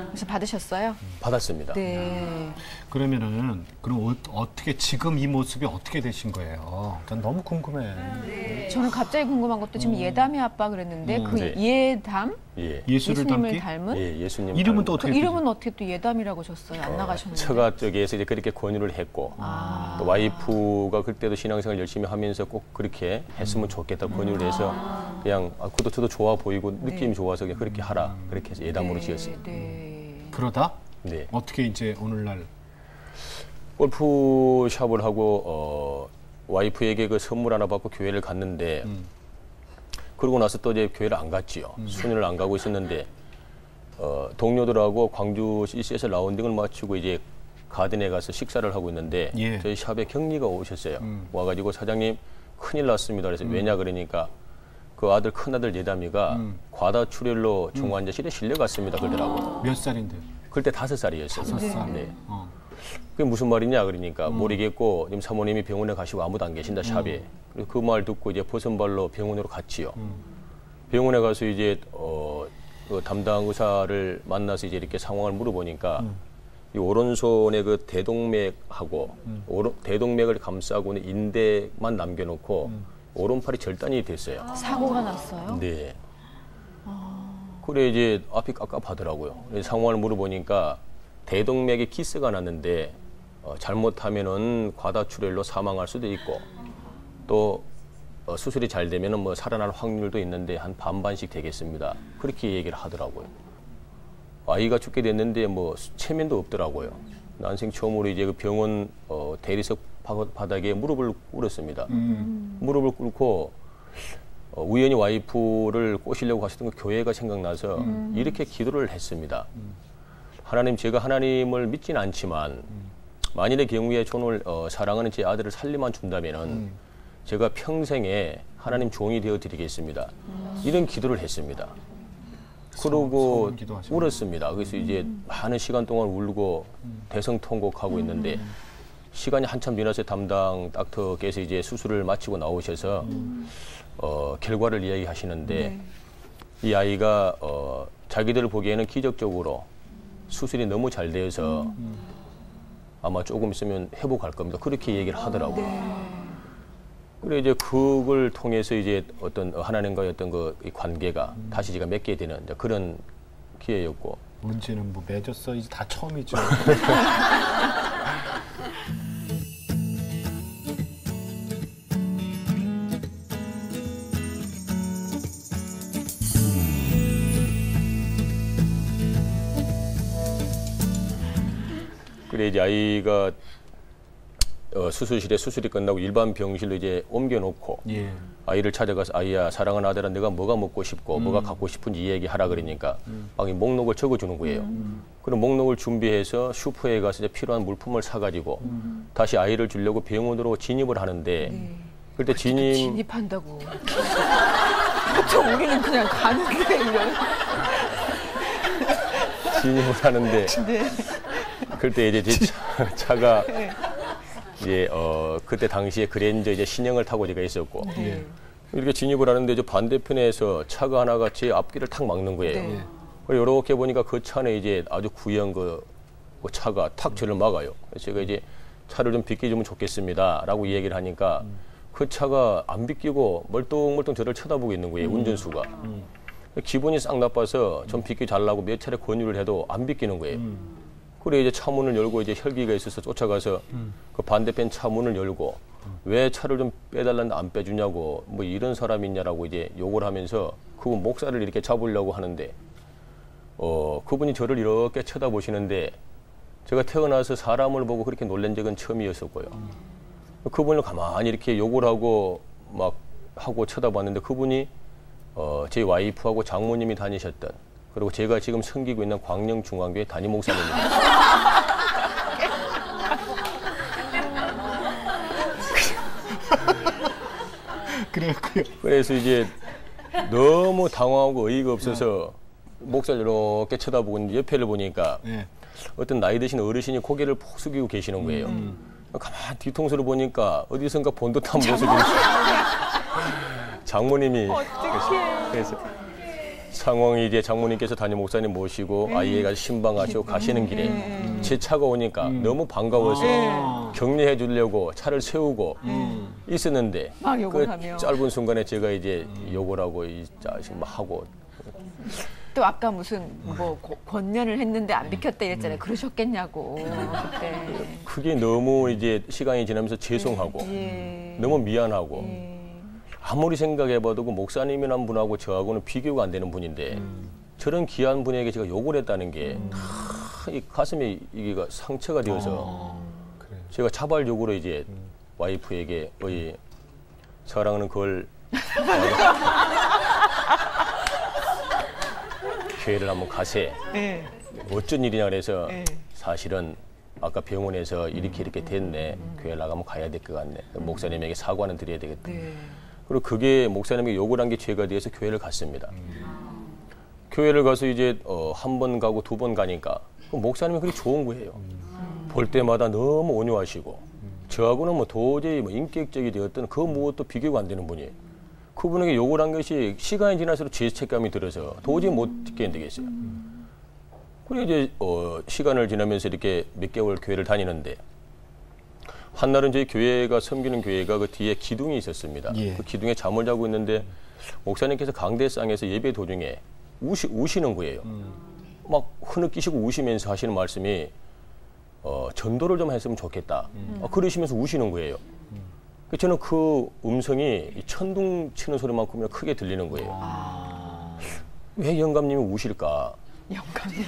그래서 받으셨어요? 받았습니다. 네. 그러면은 그럼 어떻게 지금 이 모습이 어떻게 되신 거예요? 전 너무 궁금해. 저는 갑자기 궁금한 것도 지금 예담이 아빠 그랬는데 그 네. 예담? 예. 예수를 예수님을 닮기? 닮은? 예, 예수님 이름은 닮은 또 어떻게 그 이름은 어떻게 또 예담이라고 줬어요? 안 나가셨는데. 처가 쪽에서 이제 그렇게 권유를 했고 또 와이프가 그때도 신앙생활 열심히 하면서 꼭 그렇게 했으면 좋겠다 권유를 해서 그냥 그것도 저도 좋아 보이고 느낌이 좋아서 그냥 그렇게 하라 그렇게 해서 예담으로 지었어요. 네. 그러다 네. 어떻게 이제 오늘날 골프샵을 하고 와이프에게 그 선물 하나 받고 교회를 갔는데 그러고 나서 또 이제 교회를 안 갔지요. 수년을 안 가고 있었는데 동료들하고 광주 CC에서 라운딩을 마치고 이제 가든에 가서 식사를 하고 있는데 예. 저희 샵에 격리가 오셨어요. 와가지고 사장님 큰일 났습니다. 그래서 왜냐 그러니까 그 아들 큰아들 예담이가 과다출혈로 중환자실에 실려갔습니다. 그러더라고요. 몇 살인데? 그때 5살이었어요. 5살. 네. 어. 그게 무슨 말이냐 그러니까 모르겠고 지금 사모님이 병원에 가시고 아무도 안 계신다 샵에. 그래서 그 말 듣고 이제 버선발로 병원으로 갔지요. 병원에 가서 이제 그 담당 의사를 만나서 이제 이렇게 상황을 물어보니까 이 오른손의 그 대동맥하고 대동맥을 감싸고 있는 인대만 남겨놓고 오른팔이 절단이 됐어요. 사고가 났어요? 네. 그래 이제 앞이 깝깝하더라고요. 그래서 상황을 물어보니까 대동맥에 기스가 났는데 잘못하면은 과다출혈로 사망할 수도 있고 또 수술이 잘 되면은 뭐 살아날 확률도 있는데 한 반반씩 되겠습니다. 그렇게 얘기를 하더라고요. 아이가 죽게 됐는데 뭐 체면도 없더라고요. 난생 처음으로 이제 그 병원 대리석 바닥에 무릎을 꿇었습니다. 무릎을 꿇고 우연히 와이프를 꼬시려고 하셨던 그 교회가 생각나서 이렇게 기도를 했습니다. 하나님, 제가 하나님을 믿지는 않지만 만일의 경우에 저는 사랑하는 제 아들을 살리만 준다면은 제가 평생에 하나님 종이 되어 드리겠습니다. 이런 기도를 했습니다. 그러고 울었습니다. 그래서 이제 많은 시간 동안 울고 대성통곡하고 있는데 시간이 한참 지나서 담당 닥터께서 이제 수술을 마치고 나오셔서 결과를 이야기하시는데 이 아이가 자기들 보기에는 기적적으로 수술이 너무 잘 되어서 아마 조금 있으면 회복할 겁니다. 그렇게 얘기를 하더라고요. 그래 이제 그걸 통해서 이제 어떤 하나님과의 어떤 그 관계가 다시 제가 맺게 되는 이제 그런 기회였고. 문제는 뭐 맺었어 이제 다 처음이죠. 그래 이제 아이가 수술실에 수술이 끝나고 일반 병실로 이제 옮겨놓고 예. 아이를 찾아가서 아이야 사랑하는 아들아 내가 뭐가 먹고 싶고 뭐가 갖고 싶은지 이야기하라 그러니까 막 이 목록을 적어주는 거예요. 그럼 목록을 준비해서 슈퍼에 가서 이제 필요한 물품을 사가지고 다시 아이를 주려고 병원으로 진입을 하는데 그때 진입한다고. 보통 우리는 그냥 가는데 이런. 진입을 하는데 네. 그때 이제 제 차가 이제 그때 당시에 그랜저 이제 신형을 타고 제가 있었고 이렇게 진입을 하는데 이제 반대편에서 차가 하나가 제 앞길을 탁 막는 거예요. 네. 이렇게 보니까 그 차는 이제 아주 구형 그 차가 탁 저를 막아요. 그래서 제가 이제 차를 좀 비켜주면 좋겠습니다라고 이야기를 하니까 그 차가 안 비키고 멀뚱멀뚱 저를 쳐다보고 있는 거예요. 운전수가. 기분이 싹 나빠서 좀 비켜달라고 몇 차례 권유를 해도 안 비키는 거예요. 그래 이제 차문을 열고 이제 혈기가 있어서 쫓아가서 그 반대편 차문을 열고 왜 차를 좀 빼달라는데 안 빼주냐고 뭐 이런 사람이 있냐라고 이제 욕을 하면서 그분 목살을 이렇게 잡으려고 하는데 그분이 저를 이렇게 쳐다보시는데 제가 태어나서 사람을 보고 그렇게 놀란 적은 처음이었었고요. 그분을 가만히 이렇게 욕을 하고 막 하고 쳐다봤는데 그분이 제 와이프하고 장모님이 다니셨던 그리고 제가 지금 섬기고 있는 광명중앙교회 담임 목사님입니다. 그래요. 그래서 이제 너무 당황하고 어이가 없어서 목사를 이렇게 쳐다보고 있는데 옆에를 보니까 네. 어떤 나이 드신 어르신이 고개를 푹 숙이고 계시는 거예요. 가만히 뒤통수를 보니까 어디선가 본 듯한 모습이 장모님이 그래서 상황이 이제 장모님께서 담임 목사님 모시고 아이가 신방하시고 가시는 길에 제 차가 오니까 너무 반가워서 격려해 주려고 차를 세우고 있었는데 막 욕을 그 하며. 짧은 순간에 제가 이제 욕을 하고 이 자식 막 하고 또 아까 무슨 뭐 권면을 했는데 안 비켰다 이랬잖아요. 그러셨겠냐고 그때. 그게 너무 이제 시간이 지나면서 죄송하고 너무 미안하고 아무리 생각해봐도 그 목사님이란 분하고 저하고는 비교가 안 되는 분인데 저런 귀한 분에게 제가 욕을 했다는 게 이 가슴에 이게 상처가 되어서 제가 자발적으로 이제 와이프에게 사랑하는 걸 교회를 한번 가세. 어쩐 일이냐 그래서 사실은 아까 병원에서 이렇게 됐네. 교회 나가면 가야 될 것 같네. 목사님에게 사과는 드려야 되겠다. 그리고 그게 목사님에게 욕을 한 게 죄가 되어서 교회를 갔습니다. 교회를 가서 이제 한 번 가고 두 번 가니까 목사님이 그렇게 좋은 거예요. 볼 때마다 너무 온유하시고 저하고는 뭐 도저히 뭐 인격적이 되었던 그 무엇도 비교가 안 되는 분이에요. 그분에게 욕을 한 것이 시간이 지날수록 죄책감이 들어서 도저히 못 견디겠어요. 그리고 이제 시간을 지나면서 이렇게 몇 개월 교회를 다니는데 한날은 저희 교회가 섬기는 교회가 그 뒤에 기둥이 있었습니다. 그 기둥에 잠을 자고 있는데 목사님께서 강대상에서 예배 도중에 우시는 거예요. 막 흐느끼시고 우시면서 하시는 말씀이 전도를 좀 했으면 좋겠다. 그러시면서 우시는 거예요. 저는 그 음성이 천둥 치는 소리만큼이나 크게 들리는 거예요. 왜 영감님이 우실까? 영감님.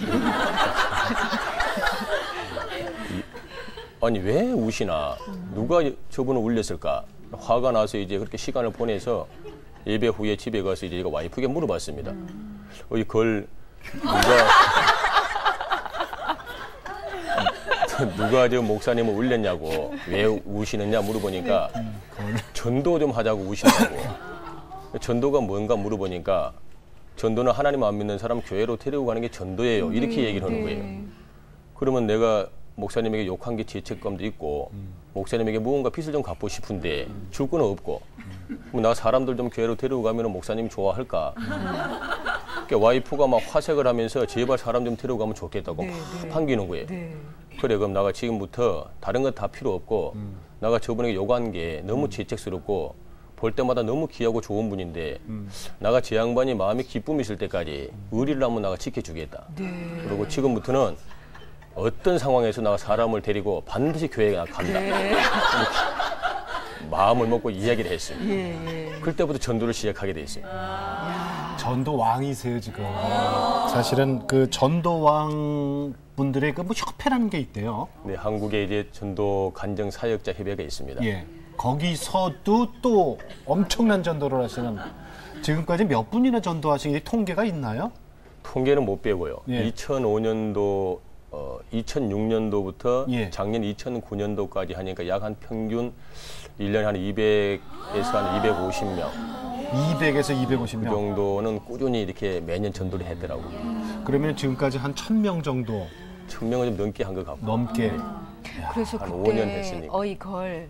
아니 왜 우시나? 누가 저분을 울렸을까? 화가 나서 이제 그렇게 시간을 보내서 예배 후에 집에 가서 이제 제가 와이프에게 물어봤습니다. 그걸 누가 저 목사님을 울렸냐고 왜 우시느냐 물어보니까 전도 좀 하자고 우신다고. 전도가 뭔가 물어보니까 전도는 하나님 안 믿는 사람 교회로 데리고 가는 게 전도예요. 이렇게 얘기를 하는 거예요. 그러면 내가 목사님에게 욕한 게 죄책감도 있고 목사님에게 무언가 빚을 좀 갚고 싶은데 줄 건 없고 나 사람들 좀 교회로 데리고 가면 목사님이 좋아할까? 그러니까 와이프가 막 화색을 하면서 제발 사람 좀 데리고 가면 좋겠다고 막 반기는 거예요. 그래 그럼 나가 지금부터 다른 건 다 필요 없고 나가 저분에게 욕한 게 너무 죄책스럽고 볼 때마다 너무 귀하고 좋은 분인데 나가 제 양반이 마음에 기쁨이 있을 때까지 의리를 한번 나가 지켜주겠다. 그리고 지금부터는 어떤 상황에서 나가 사람을 데리고 반드시 교회에 간다. 마음을 먹고 이야기를 했어요. 그때부터 전도를 시작하게 돼 있어요. 전도왕이세요 지금. 사실은 그 전도왕 분들의 그 뭐 협회라는 게 있대요. 네, 한국에 이제 전도 간정 사역자 협회가 있습니다. 예. 거기서도 또 엄청난 전도를 하시는, 지금까지 몇 분이나 전도하신 게 통계가 있나요? 통계는 못 빼고요. 예. 2005년도, 2006년도부터 예. 작년 2009년도까지 하니까 약 한 평균 1년에 한 200에서 한 250명 200에서 그 250명. 정도는 꾸준히 이렇게 매년 전도를 했더라고요. 그러면 지금까지 한 1000명 정도 1000명은 좀 넘게 한 것 같고. 넘게. 그래서 한 5년 그때 했으니까. 어이걸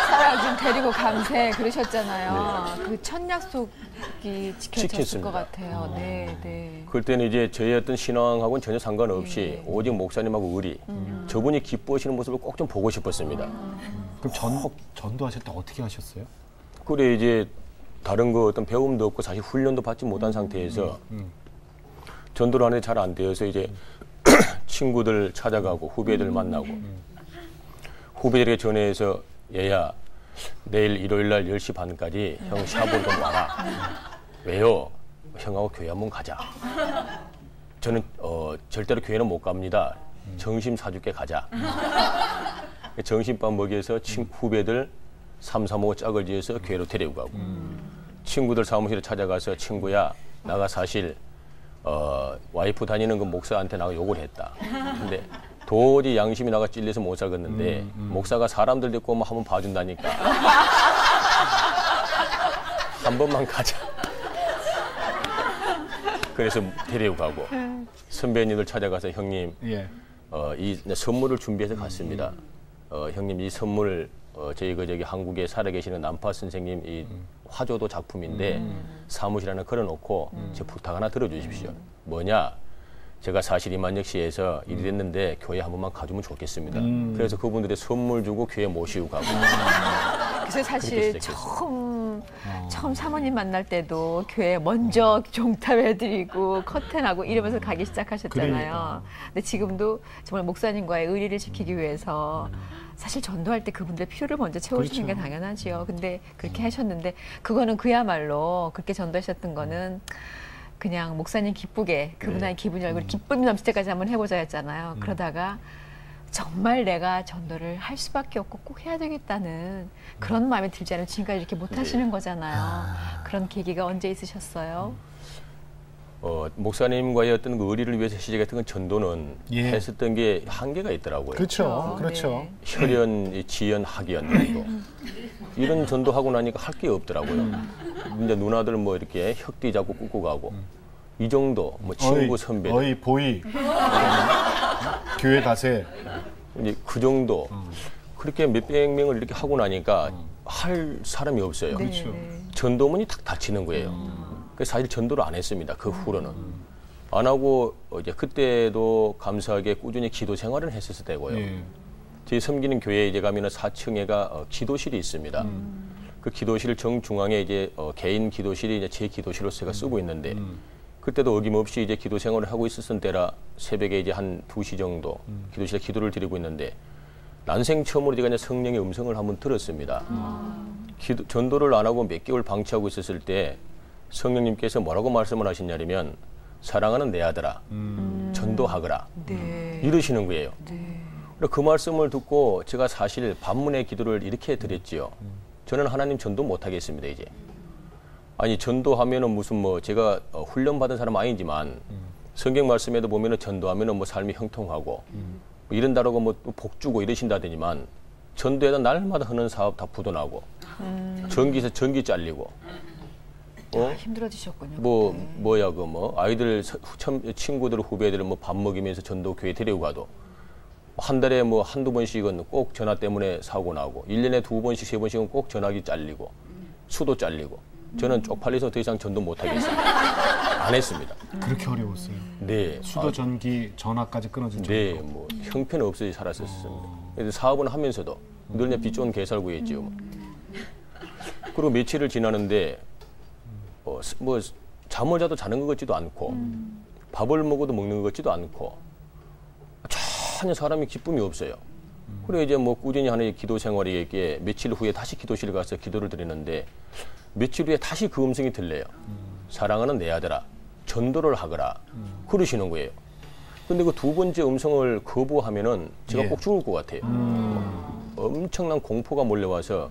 사람 좀 데리고 감세 그러셨잖아요. 그 첫 약속이 지켜졌을 지켰습니다. 것 같아요. 네, 네. 그때는 이제 저희 어떤 신앙하고는 전혀 상관없이 오직 목사님하고 의리, 저분이 기뻐하시는 모습을 꼭 좀 보고 싶었습니다. 그럼 전도하실 때 어떻게 하셨어요? 그래 이제 다른 거 어떤 배움도 없고 사실 훈련도 받지 못한 상태에서 전도를 하는데 잘 안 되어서 이제 친구들 찾아가고 후배들 만나고 후배들에게 전화해서 얘야 내일 일요일 날 10시 반까지 형 샵으로 좀 와라. 왜요? 형하고 교회 한번 가자. 저는 절대로 교회는 못 갑니다. 점심 사줄게 가자. 점심밥 먹여서 후배들 3, 4, 5 짝을 지어서 교회로 데리고 가고 친구들 사무실에 찾아가서 친구야 나가 사실 와이프 다니는 그 목사한테 나가 욕을 했다. 근데 도저히 양심이 나가 찔려서 못 살겠는데 목사가 사람들 데리고 오면 한번 봐준다니까 한 번만 가자. 그래서 데리고 가고 선배님들 찾아가서 형님 예. 이 선물을 준비해서 갔습니다. 형님 이 선물 저기 한국에 살아계시는 남파 선생님 이 화조도 작품인데 사무실 하나 걸어놓고 제 부탁 하나 들어주십시오. 뭐냐? 제가 사실 이만역시에서 일이 됐는데 교회 한 번만 가주면 좋겠습니다. 그래서 그분들의 선물 주고 교회 모시고 가고. 그래서 사실 처음 사모님 만날 때도 교회 먼저 종탑해드리고 커튼하고 이러면서 가기 시작하셨잖아요. 그러니까. 근데 지금도 정말 목사님과의 의리를 지키기 위해서 사실 전도할 때 그분들의 필요를 먼저 채워주는 그렇죠. 게 당연하지요. 근데 그렇게 하셨는데 그거는 그야말로 그렇게 전도하셨던 거는 그냥 목사님 기쁘게 그분의 기분 열고 기쁨이 넘칠 때까지 한번 해보자 했잖아요. 그러다가 정말 내가 전도를 할 수밖에 없고 꼭 해야 되겠다는 그런 마음이 들지 않으면 지금까지 이렇게 못 하시는 거잖아요. 그런 계기가 언제 있으셨어요? 목사님과의 어떤 그 의리를 위해서 시작했던 그 전도는 예. 했었던 게 한계가 있더라고요. 그렇죠. 그렇죠. 네. 혈연, 지연, 학연 정도. 이런 전도하고 나니까 할 게 없더라고요. 이제 누나들 뭐 이렇게 혁띠 잡고 꾹꾹 가고 이 정도 뭐 친구 선배 어이 보이. 교회 가세. 이제 그 정도 그렇게 몇백 명을 이렇게 하고 나니까 할 사람이 없어요. 네, 그렇죠. 네. 전도문이 탁 닫히는 거예요. 그래서 사실 전도를 안 했습니다. 그 후로는 안 하고 이제 그때도 감사하게 꾸준히 기도 생활을 했었을 때고요. 예. 저희 섬기는 교회에 이제 가면은 4층에가 기도실이 있습니다. 그 기도실 정중앙에 이제 개인 기도실이 이제 제 기도실로서 제가 쓰고 있는데 그때도 어김없이 이제 기도 생활을 하고 있었던 때라 새벽에 이제 한 2시 정도 기도실에 기도를 드리고 있는데 난생 처음으로 제가 이제 성령의 음성을 한번 들었습니다. 전도를 안 하고 몇 개월 방치하고 있었을 때 성령님께서 뭐라고 말씀을 하시냐면 사랑하는 내 아들아 전도하거라 네. 이러시는 거예요. 네. 그 말씀을 듣고 제가 사실 반문의 기도를 이렇게 드렸지요. 저는 하나님 전도 못하겠습니다 이제. 아니 전도하면은 무슨 뭐 제가 훈련 받은 사람 아니지만 성경 말씀에도 보면은 전도하면은 뭐 삶이 형통하고 뭐 이런다라고 뭐 복 주고 이러신다더니만 전도에다 날마다 하는 사업 다 부도나고 전기세 전기 잘리고 힘들어지셨군요. 뭐야 그 뭐 아이들 친구들 후배들 뭐 밥 먹이면서 전도 교회 데리고 가도 한 달에 뭐 한두 번씩은 꼭 전화 때문에 사고 나고 1년에 2번씩 3번씩은 꼭 전화기 잘리고 수도 잘리고 저는 쪽팔려서 더 이상 전도 못 하겠습니다. 안 했습니다. 그렇게 어려웠어요. 네. 수도 전기 전화까지 끊어진 적. 네, 뭐 형편없이 살았었습니다. 그래서 사업은 하면서도 늘 그냥 빚 좋은 개살구였지요. 뭐. 그리고 며칠을 지나는데 뭐 잠을 자도 자는 것 같지도 않고 밥을 먹어도 먹는 것 같지도 않고 전혀 사람이 기쁨이 없어요. 그래 이제 뭐 꾸준히 하는 기도 생활이 이게 며칠 후에 다시 기도실에 가서 기도를 드리는데 며칠 후에 다시 그 음성이 들려요. 사랑하는 내 아들아 전도를 하거라 그러시는 거예요. 근데 그 두 번째 음성을 거부하면은 제가 예. 꼭 죽을 것 같아요. 엄청난 공포가 몰려와서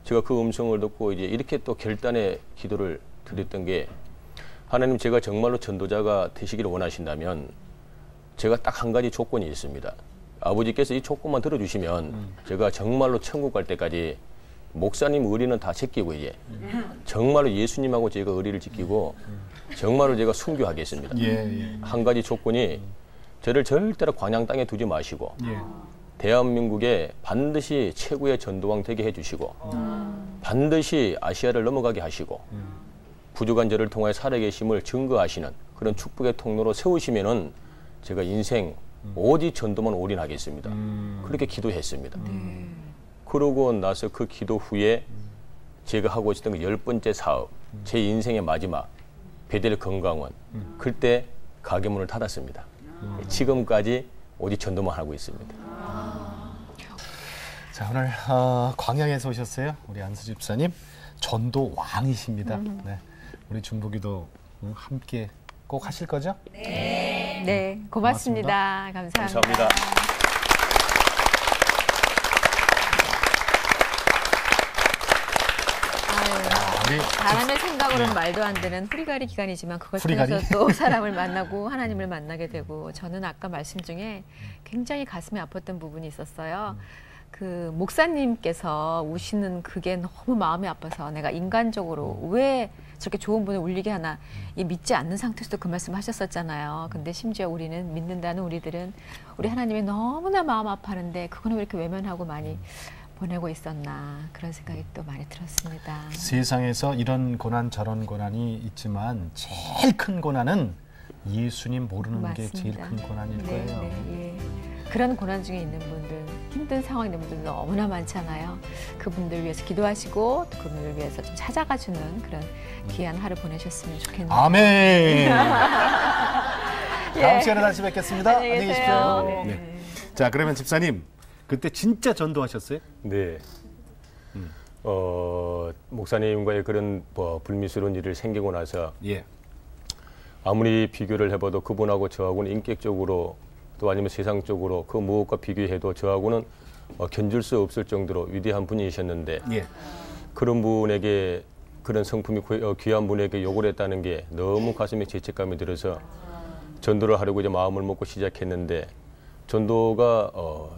제가 그 음성을 듣고 이제 이렇게 또 결단의 기도를 드렸던 게 하나님 제가 정말로 전도자가 되시기를 원하신다면 제가 딱 한 가지 조건이 있습니다. 아버지께서 이 조건만 들어주시면 제가 정말로 천국 갈 때까지 목사님 의리는 다 제끼고 이제 정말로 예수님하고 제가 의리를 지키고 정말로 제가 순교하겠습니다. 한 가지 조건이 저를 절대로 광양 땅에 두지 마시고 대한민국에 반드시 최고의 전도왕 되게 해주시고 반드시 아시아를 넘어가게 하시고 부족한 저를 통하여 살아계심을 증거하시는 그런 축복의 통로로 세우시면은 제가 인생 오직 전도만 올인하겠습니다. 그렇게 기도했습니다. 그러고 나서 그 기도 후에 제가 하고 있었던 그 10번째 사업, 제 인생의 마지막 베델 건강원, 그때 가게 문을 닫았습니다. 지금까지 오직 전도만 하고 있습니다. 자, 오늘 광양에서 오셨어요. 우리 안수 집사님 전도 왕이십니다. 네. 우리 중보기도 함께 꼭 하실 거죠? 네, 고맙습니다. 감사합니다. 감사합니다. 사람의 생각으로는 말도 안 되는 후리가리 기간이지만 그걸 후리가리? 통해서 또 사람을 만나고 하나님을 만나게 되고 저는 아까 말씀 중에 굉장히 가슴이 아팠던 부분이 있었어요. 그 목사님께서 우시는 그게 너무 마음이 아파서 내가 인간적으로 왜 저렇게 좋은 분을 울리게 하나 이 믿지 않는 상태에서도 그 말씀 하셨었잖아요. 근데 심지어 우리는 믿는다는 우리들은 우리 하나님이 너무나 마음 아파하는데 그거는 왜 이렇게 외면하고 많이 보내고 있었나 그런 생각이 또 많이 들었습니다. 세상에서 이런 고난 저런 고난이 있지만 제일 큰 고난은 예수님 모르는 맞습니다. 게 제일 큰 고난일 거예요. 예. 그런 고난 중에 있는 분들, 힘든 상황에 있는 분들 너무나 많잖아요. 그분들 위해서 기도하시고 또 그분들 위해서 좀 찾아가주는 그런 귀한 하루 보내셨으면 좋겠네요. 아멘. 예. 다음 시간에 다시 뵙겠습니다. 안녕히 계세요. 네. 자, 그러면 집사님 그때 진짜 전도하셨어요? 네. 목사님과의 그런 불미스러운 일을 생기고 나서 예. 아무리 비교를 해봐도 그분하고 저하고는 인격적으로 또 아니면 세상적으로 그 무엇과 비교해도 저하고는 견줄 수 없을 정도로 위대한 분이셨는데 예. 그런 분에게 그런 성품이 귀한 분에게 욕을 했다는 게 너무 가슴에 죄책감이 들어서 전도를 하려고 이제 마음을 먹고 시작했는데 전도가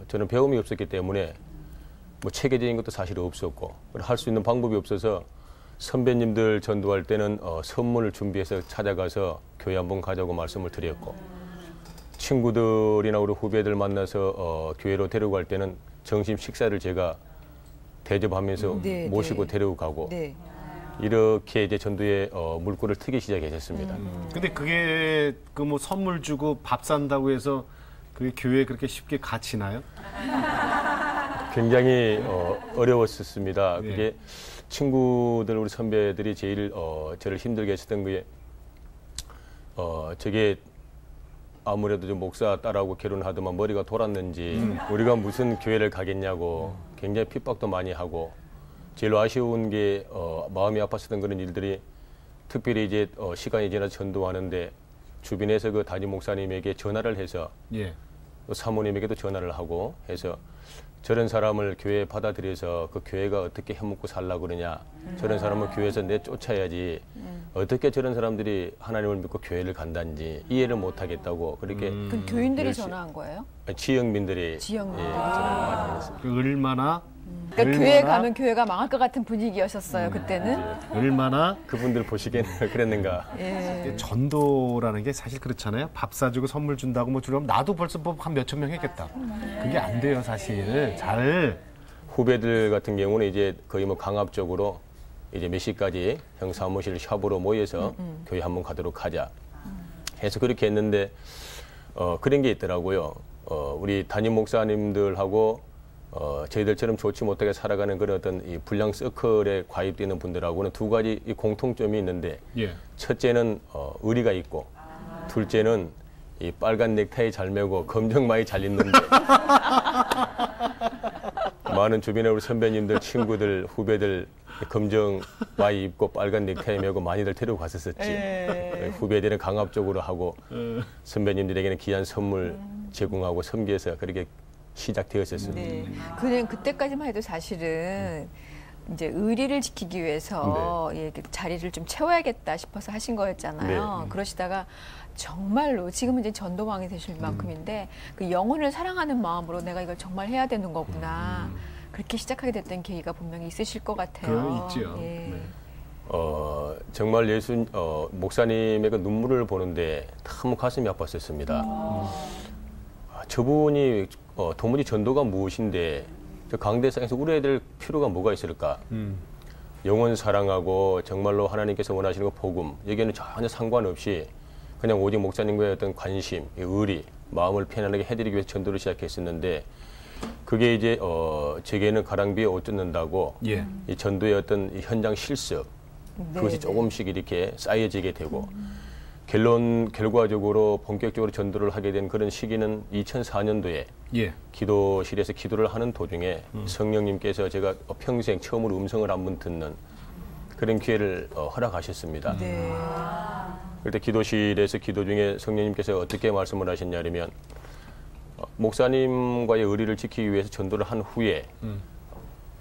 저는 배움이 없었기 때문에 뭐 체계적인 것도 사실 없었고 할 수 있는 방법이 없어서 선배님들 전도할 때는 선물을 준비해서 찾아가서 교회 한번 가자고 말씀을 드렸고 친구들이나 우리 후배들 만나서 교회로 데려갈 때는 점심 식사를 제가 대접하면서 모시고 데리고 가고 이렇게 이제 전도의 물꼬를 트기 시작했습니다. 근데 그게 그 뭐 선물 주고 밥 산다고 해서 그 교회에 그렇게 쉽게 갇히나요? 굉장히 어려웠었습니다. 예. 그게 친구들 우리 선배들이 제일 저를 힘들게 했었던 게 저게 아무래도 좀 목사 딸하고 결혼하더만 머리가 돌았는지 우리가 무슨 교회를 가겠냐고 굉장히 핍박도 많이 하고 제일 아쉬운 게 마음이 아팠었던 그런 일들이 특별히 이제 시간이 지나서 전도하는데 주변에서 그 담임 목사님에게 전화를 해서 예. 또 사모님에게도 전화를 하고 해서 저런 사람을 교회에 받아들여서 그 교회가 어떻게 해먹고 살라고 그러냐 저런 사람을 교회에서 내쫓아야지 어떻게 저런 사람들이 하나님을 믿고 교회를 간다는지 이해를 못하겠다고 그렇게 그럼 교인들이 전화한 거예요? 지역민들이 지역민들이. 전화를 많이 했습니다. 그 얼마나 그러니까 교회 가면 교회가 망할 것 같은 분위기였었어요 그때는. 얼마나 그분들 보시기에는 그랬는가. 예. 전도라는 게 사실 그렇잖아요. 밥 사주고 선물 준다고 뭐 주려면 나도 벌써 뭐 한 몇천 명 했겠다. 그게 안 돼요 사실. 잘 후배들 같은 경우는 이제 거의 뭐 강압적으로 이제 몇 시까지 형 사무실 샵으로 모여서 교회 한번 가도록 하자 해서 그렇게 했는데 그런 게 있더라고요. 우리 담임 목사님들하고 저희들처럼 좋지 못하게 살아가는 그런 어떤 이 불량 서클에 가입되는 분들하고는 두 가지 이 공통점이 있는데 예. 첫째는 의리가 있고 둘째는 이 빨간 넥타이 잘 매고 검정 마이 잘 입는데 많은 주변에 우리 선배님들, 친구들, 후배들 검정 와이 입고 빨간 넥타이 메고 많이들 데리고 갔었었지. 후배들은 강압적으로 하고 선배님들에게는 귀한 선물 제공하고 섬겨서 그렇게 시작되었었습니다. 네. 그냥 그때까지만 해도 사실은 이제 의리를 지키기 위해서 예, 자리를 좀 채워야겠다 싶어서 하신 거였잖아요. 네. 그러시다가 정말로 지금은 이제 전도왕이 되실 만큼인데 그 영혼을 사랑하는 마음으로 내가 이걸 정말 해야 되는 거구나. 그렇게 시작하게 됐던 계기가 분명히 있으실 것 같아요. 그럼 있죠. 예. 네. 정말 목사님의 그 눈물을 보는데 참 가슴이 아팠었습니다. 저분이 도무지 전도가 무엇인데 저 강대상에서 울어야 될 필요가 뭐가 있을까? 영혼 사랑하고 정말로 하나님께서 원하시는 그 복음 여기에는 전혀 상관없이 그냥 오직 목사님과의 어떤 관심, 의리, 마음을 편안하게 해드리기 위해서 전도를 시작했었는데 그게 이제 제게는 가랑비에 옷 뜯는다고 예. 이 전도의 어떤 이 현장 실습 그것이 조금씩 이렇게 쌓여지게 되고 결과적으로 본격적으로 전도를 하게 된 그런 시기는 2004년도에 예. 기도실에서 기도를 하는 도중에 성령님께서 제가 평생 처음으로 음성을 한번 듣는 그런 기회를 허락하셨습니다. 네. 그때 기도실에서 기도 중에 성령님께서 어떻게 말씀을 하셨냐면 목사님과의 의리를 지키기 위해서 전도를 한 후에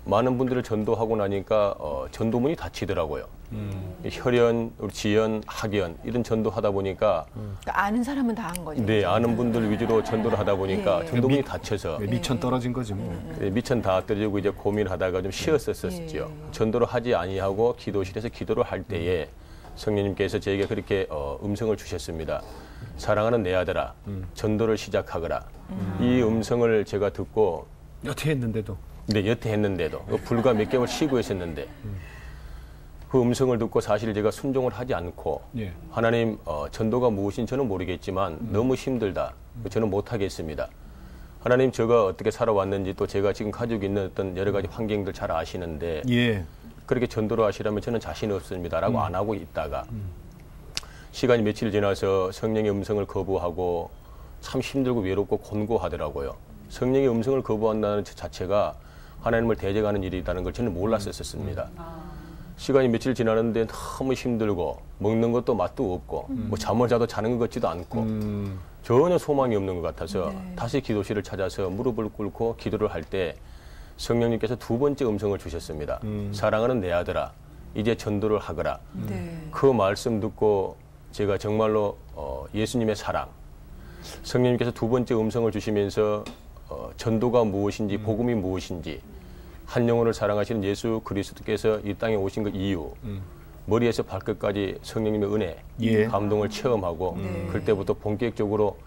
많은 분들을 전도하고 나니까 전도문이 닫히더라고요. 혈연, 우리 지연, 학연 이런 전도하다 보니까 그러니까 아는 사람은 다 한 거죠. 네, 아는 분들 위주로 전도를 하다 보니까 전도문이 닫혀서 미천 떨어진 거지 뭐. 미천 다 떨어지고 이제 고민하다가 좀 쉬었었죠. 전도를 하지 아니하고 기도실에서 기도를 할 때에 성령님께서 저에게 그렇게 음성을 주셨습니다. 사랑하는 내 아들아, 전도를 시작하거라. 이 음성을 제가 듣고 여태 했는데도. 네, 여태 했는데도 불과 몇 개월 쉬고 있었는데 그 음성을 듣고 사실 제가 순종을 하지 않고 예. 하나님 전도가 무엇인지 저는 모르겠지만 너무 힘들다. 저는 못하겠습니다. 하나님 제가 어떻게 살아왔는지 또 제가 지금 가지고 있는 어떤 여러 가지 환경들 잘 아시는데 예. 그렇게 전도를 하시라면 저는 자신 없습니다라고 안 하고 있다가 시간이 며칠 지나서 성령의 음성을 거부하고 참 힘들고 외롭고 곤고하더라고요. 성령의 음성을 거부한다는 자체가 하나님을 대적하는 일이라는 걸 저는 몰랐었습니다. 시간이 며칠 지나는데 너무 힘들고 먹는 것도 맛도 없고 뭐 잠을 자도 자는 것 같지도 않고 전혀 소망이 없는 것 같아서 다시 기도실을 찾아서 무릎을 꿇고 기도를 할 때 성령님께서 두 번째 음성을 주셨습니다. 사랑하는 내 아들아, 이제 전도를 하거라. 그 말씀 듣고 제가 정말로 예수님의 사랑, 성령님께서 두 번째 음성을 주시면서 전도가 무엇인지 복음이 무엇인지 한 영혼을 사랑하시는 예수 그리스도께서 이 땅에 오신 그 이유 머리에서 발끝까지 성령님의 은혜, 예. 감동을 체험하고 그때부터 본격적으로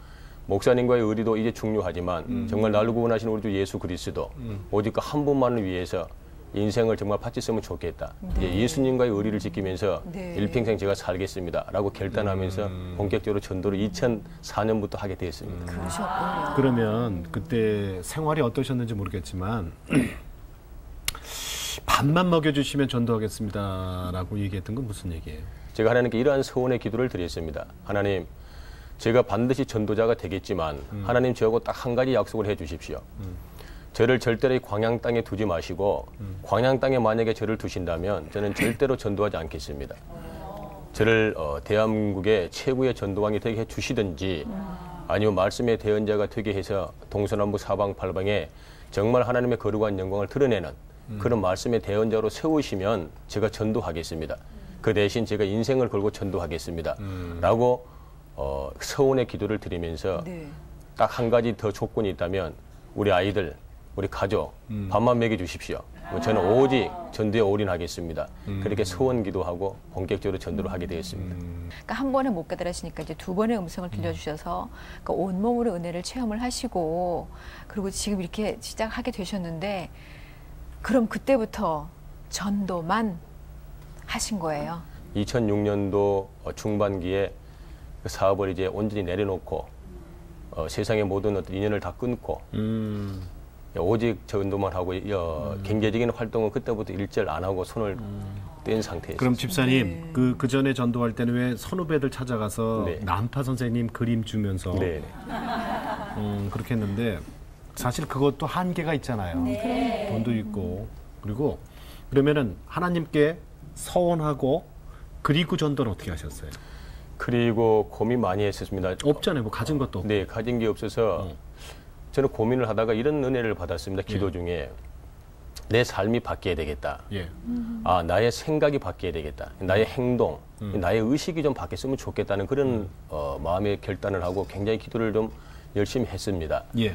목사님과의 의리도 이제 중요하지만 정말 나를 구원하신 우리 주 예수 그리스도 오직 그 한 분만을 위해서 인생을 정말 바쳤으면 좋겠다. 이제 예수님과의 의리를 지키면서 일평생 제가 살겠습니다. 라고 결단하면서 본격적으로 전도를 2004년부터 하게 되었습니다. 그러셨군요. 그러면 그때 생활이 어떠셨는지 모르겠지만 밥만 먹여주시면 전도하겠습니다라고 얘기했던 건 무슨 얘기예요? 제가 하나님께 이러한 서원의 기도를 드렸습니다. 하나님, 제가 반드시 전도자가 되겠지만 하나님 저하고 딱 한 가지 약속을 해 주십시오. 저를 절대로 이 광양 땅에 두지 마시고 광양 땅에 만약에 저를 두신다면 저는 절대로 전도하지 않겠습니다. 저를 대한민국의 최고의 전도왕이 되게 해 주시든지 아니면 말씀의 대언자가 되게 해서 동서남북 사방팔방에 정말 하나님의 거룩한 영광을 드러내는 그런 말씀의 대언자로 세우시면 제가 전도하겠습니다. 그 대신 제가 인생을 걸고 전도하겠습니다. 라고 서원의 기도를 드리면서 딱 한 가지 더 조건이 있다면 우리 아이들, 우리 가족 밥만 먹여 주십시오. 저는 오직 전도에 올인하겠습니다. 그렇게 서원 기도하고 본격적으로 전도를 하게 되었습니다. 그러니까 한 번에 못 깨달으시니까 이제 두 번의 음성을 들려주셔서 그러니까 온몸으로 은혜를 체험을 하시고 그리고 지금 이렇게 시작하게 되셨는데 그럼 그때부터 전도만 하신 거예요? 2006년도 중반기에 그 사업을 이제 온전히 내려놓고 세상의 모든 어떤 인연을 다 끊고 오직 전도만 하고 경제적인 활동은 그때부터 일절 안 하고 손을 뗀 상태였어요. 그럼 집사님 그 전에 전도할 때는 왜 선후배들 찾아가서 네. 난파 선생님 그림 주면서 네. 그렇게 했는데 사실 그것도 한계가 있잖아요. 돈도 있고. 그리고 그러면은 하나님께 서원하고 그리고 전도는 어떻게 하셨어요? 그리고 고민 많이 했었습니다. 없잖아요. 뭐 가진 것도 없고. 네, 가진 게 없어서 저는 고민을 하다가 이런 은혜를 받았습니다. 기도 중에 내 삶이 바뀌어야 되겠다. 예. 아, 나의 생각이 바뀌어야 되겠다. 나의 행동, 나의 의식이 좀 바뀌었으면 좋겠다는 그런 마음의 결단을 하고 굉장히 기도를 좀 열심히 했습니다. 예.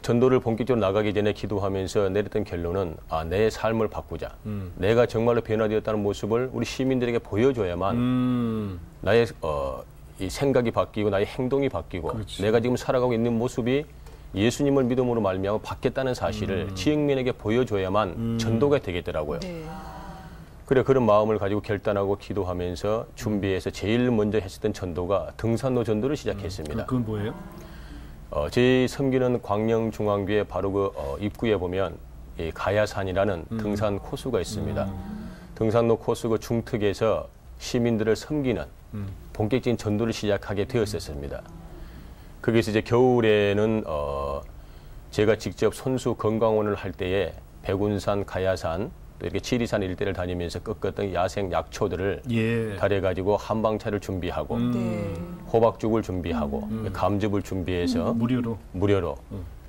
전도를 본격적으로 나가기 전에 기도하면서 내렸던 결론은 내 삶을 바꾸자. 내가 정말로 변화되었다는 모습을 우리 시민들에게 보여줘야만 나의 이 생각이 바뀌고 나의 행동이 바뀌고 그렇지. 내가 지금 살아가고 있는 모습이 예수님을 믿음으로 말미암아 바뀌었다는 사실을 지역민에게 보여줘야만 전도가 되겠더라고요. 네. 그래 그런 마음을 가지고 결단하고 기도하면서 준비해서 제일 먼저 했었던 전도가 등산로 전도를 시작했습니다. 그건 뭐예요? 저희 섬기는 광명중앙교회 바로 그 입구에 보면 이 가야산이라는 등산 코스가 있습니다. 등산로 코스 그 중턱에서 시민들을 섬기는 본격적인 전도를 시작하게 되었었습니다. 거기서 이제 겨울에는 제가 직접 손수 건강원을 할 때에 백운산, 가야산, 또 이렇게 지리산 일대를 다니면서 꺾었던 야생 약초들을 예. 달여가지고 한방차를 준비하고 네. 호박죽을 준비하고 감즙을 준비해서 무료로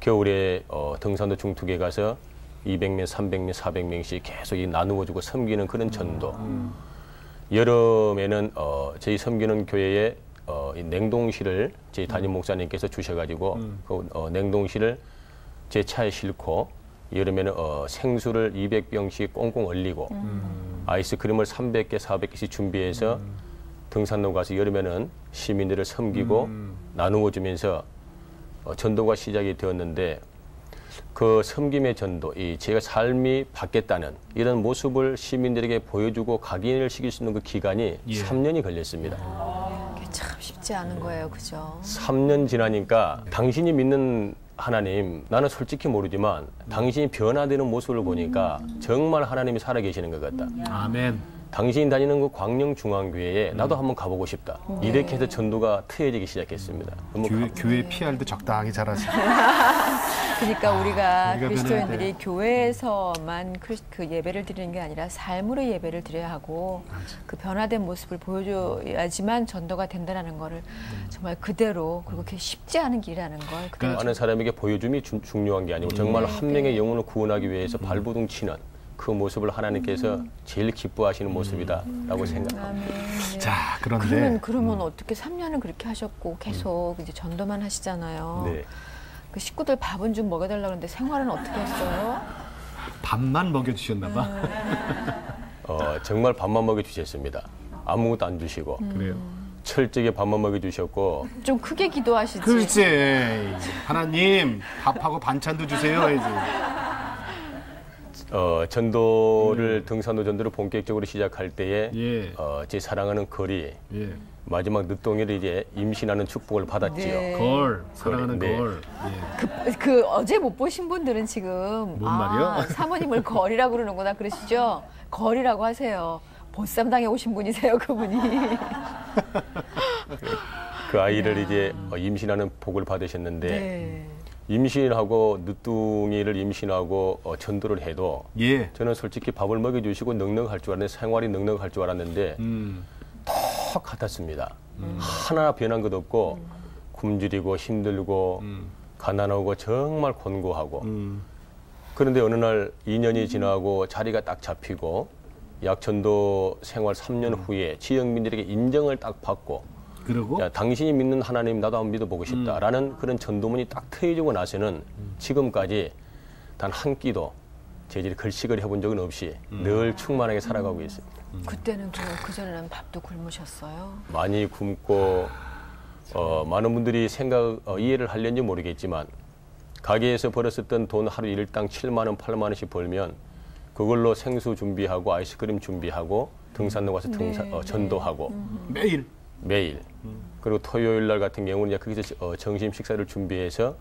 겨울에 등산도 중턱에 가서 200명, 300명, 400명씩 계속 나누어주고 섬기는 그런 전도. 여름에는 저희 섬기는 교회에 이 냉동실을 저희 담임 목사님께서 주셔가지고 그 냉동실을 제 차에 싣고 여름에는 생수를 200병씩 꽁꽁 얼리고 아이스크림을 300개, 400개씩 준비해서 등산로 가서 여름에는 시민들을 섬기고 나누어 주면서 전도가 시작이 되었는데 그 섬김의 전도, 제가 삶이 바뀌었다는 이런 모습을 시민들에게 보여주고 각인을 시킬 수 있는 그 기간이 3년이 걸렸습니다. 이게 참 쉽지 않은 거예요, 그죠? 3년 지나니까 당신이 믿는 하나님, 나는 솔직히 모르지만 당신이 변화되는 모습을 보니까 정말 하나님이 살아계시는 것 같다. 아멘. 당신이 다니는 그 광명중앙교회에 나도 한번 가보고 싶다. 이렇게 해서 전도가 트여지기 시작했습니다. 교회 PR도 적당히 잘하시고. 그러니까 우리가 우리가 그리스도인들이 교회에서만 그 예배를 드리는 게 아니라 삶으로 예배를 드려야 하고 그 변화된 모습을 보여줘야지만 전도가 된다는 거를 정말 그대로 그리고 그게 쉽지 않은 길이라는 걸 그대로 많은 사람에게 보여줌이 중요한 게 아니고 정말 한 명의 영혼을 구원하기 위해서 발부둥 치는 그 모습을 하나님께서 제일 기뻐하시는 모습이다라고 생각합니다. 네. 자, 그런데 그러면 어떻게 3년을 그렇게 하셨고 계속 이제 전도만 하시잖아요. 네. 그 식구들 밥은 좀 먹여달라고 그러는데 생활은 어떻게 했어요? 밥만 먹여주셨나 봐. 정말 밥만 먹여주셨습니다. 아무것도 안 주시고 그래요. 철저하게 밥만 먹여주셨고 좀 크게 기도하시지. 그렇지. 하나님 밥하고 반찬도 주세요. 이제. 전도를 등산로 전도를 본격적으로 시작할 때에 예. 제 사랑하는 거리 예. 마지막 늦동이를 이제 임신하는 축복을 받았지요. 네. 걸 사랑하는 네. 걸. 예. 그 어제 못 보신 분들은 지금 뭔 말이요? 사모님을 거리라고 그러는구나 그러시죠? 거리라고 하세요. 보쌈당에 오신 분이세요, 그분이. 그 아이를 이제 임신하는 복을 받으셨는데 네. 임신하고 늦둥이를 임신하고 전도를 해도 예. 저는 솔직히 밥을 먹여주시고 넉넉할 줄 알았는데 생활이 넉넉할 줄 알았는데 턱 같았습니다. 하나 변한 것 없고 굶주리고 힘들고 가난하고 정말 곤고하고 그런데 어느 날 2년이 지나고 자리가 딱 잡히고 약전도 생활 3년 후에 지역민들에게 인정을 딱 받고 그리고 야, 당신이 믿는 하나님 나도 한번 믿어보고 싶다라는 그런 전도문이 딱 트여지고 나서는 지금까지 단 한 끼도 저희들이 걸식을 해본 적은 없이 늘 충만하게 살아가고 있습니다. 그때는 그 전에는 밥도 굶으셨어요? 많이 굶고 많은 분들이 이해를 하려는지 모르겠지만 가게에서 벌었었던 돈 하루 일당 7만 원, 8만 원씩 벌면 그걸로 생수 준비하고 아이스크림 준비하고 등산로 가서 전도하고 매일 그리고 토요일 날 같은 경우는 거기서 점심 식사를 준비해서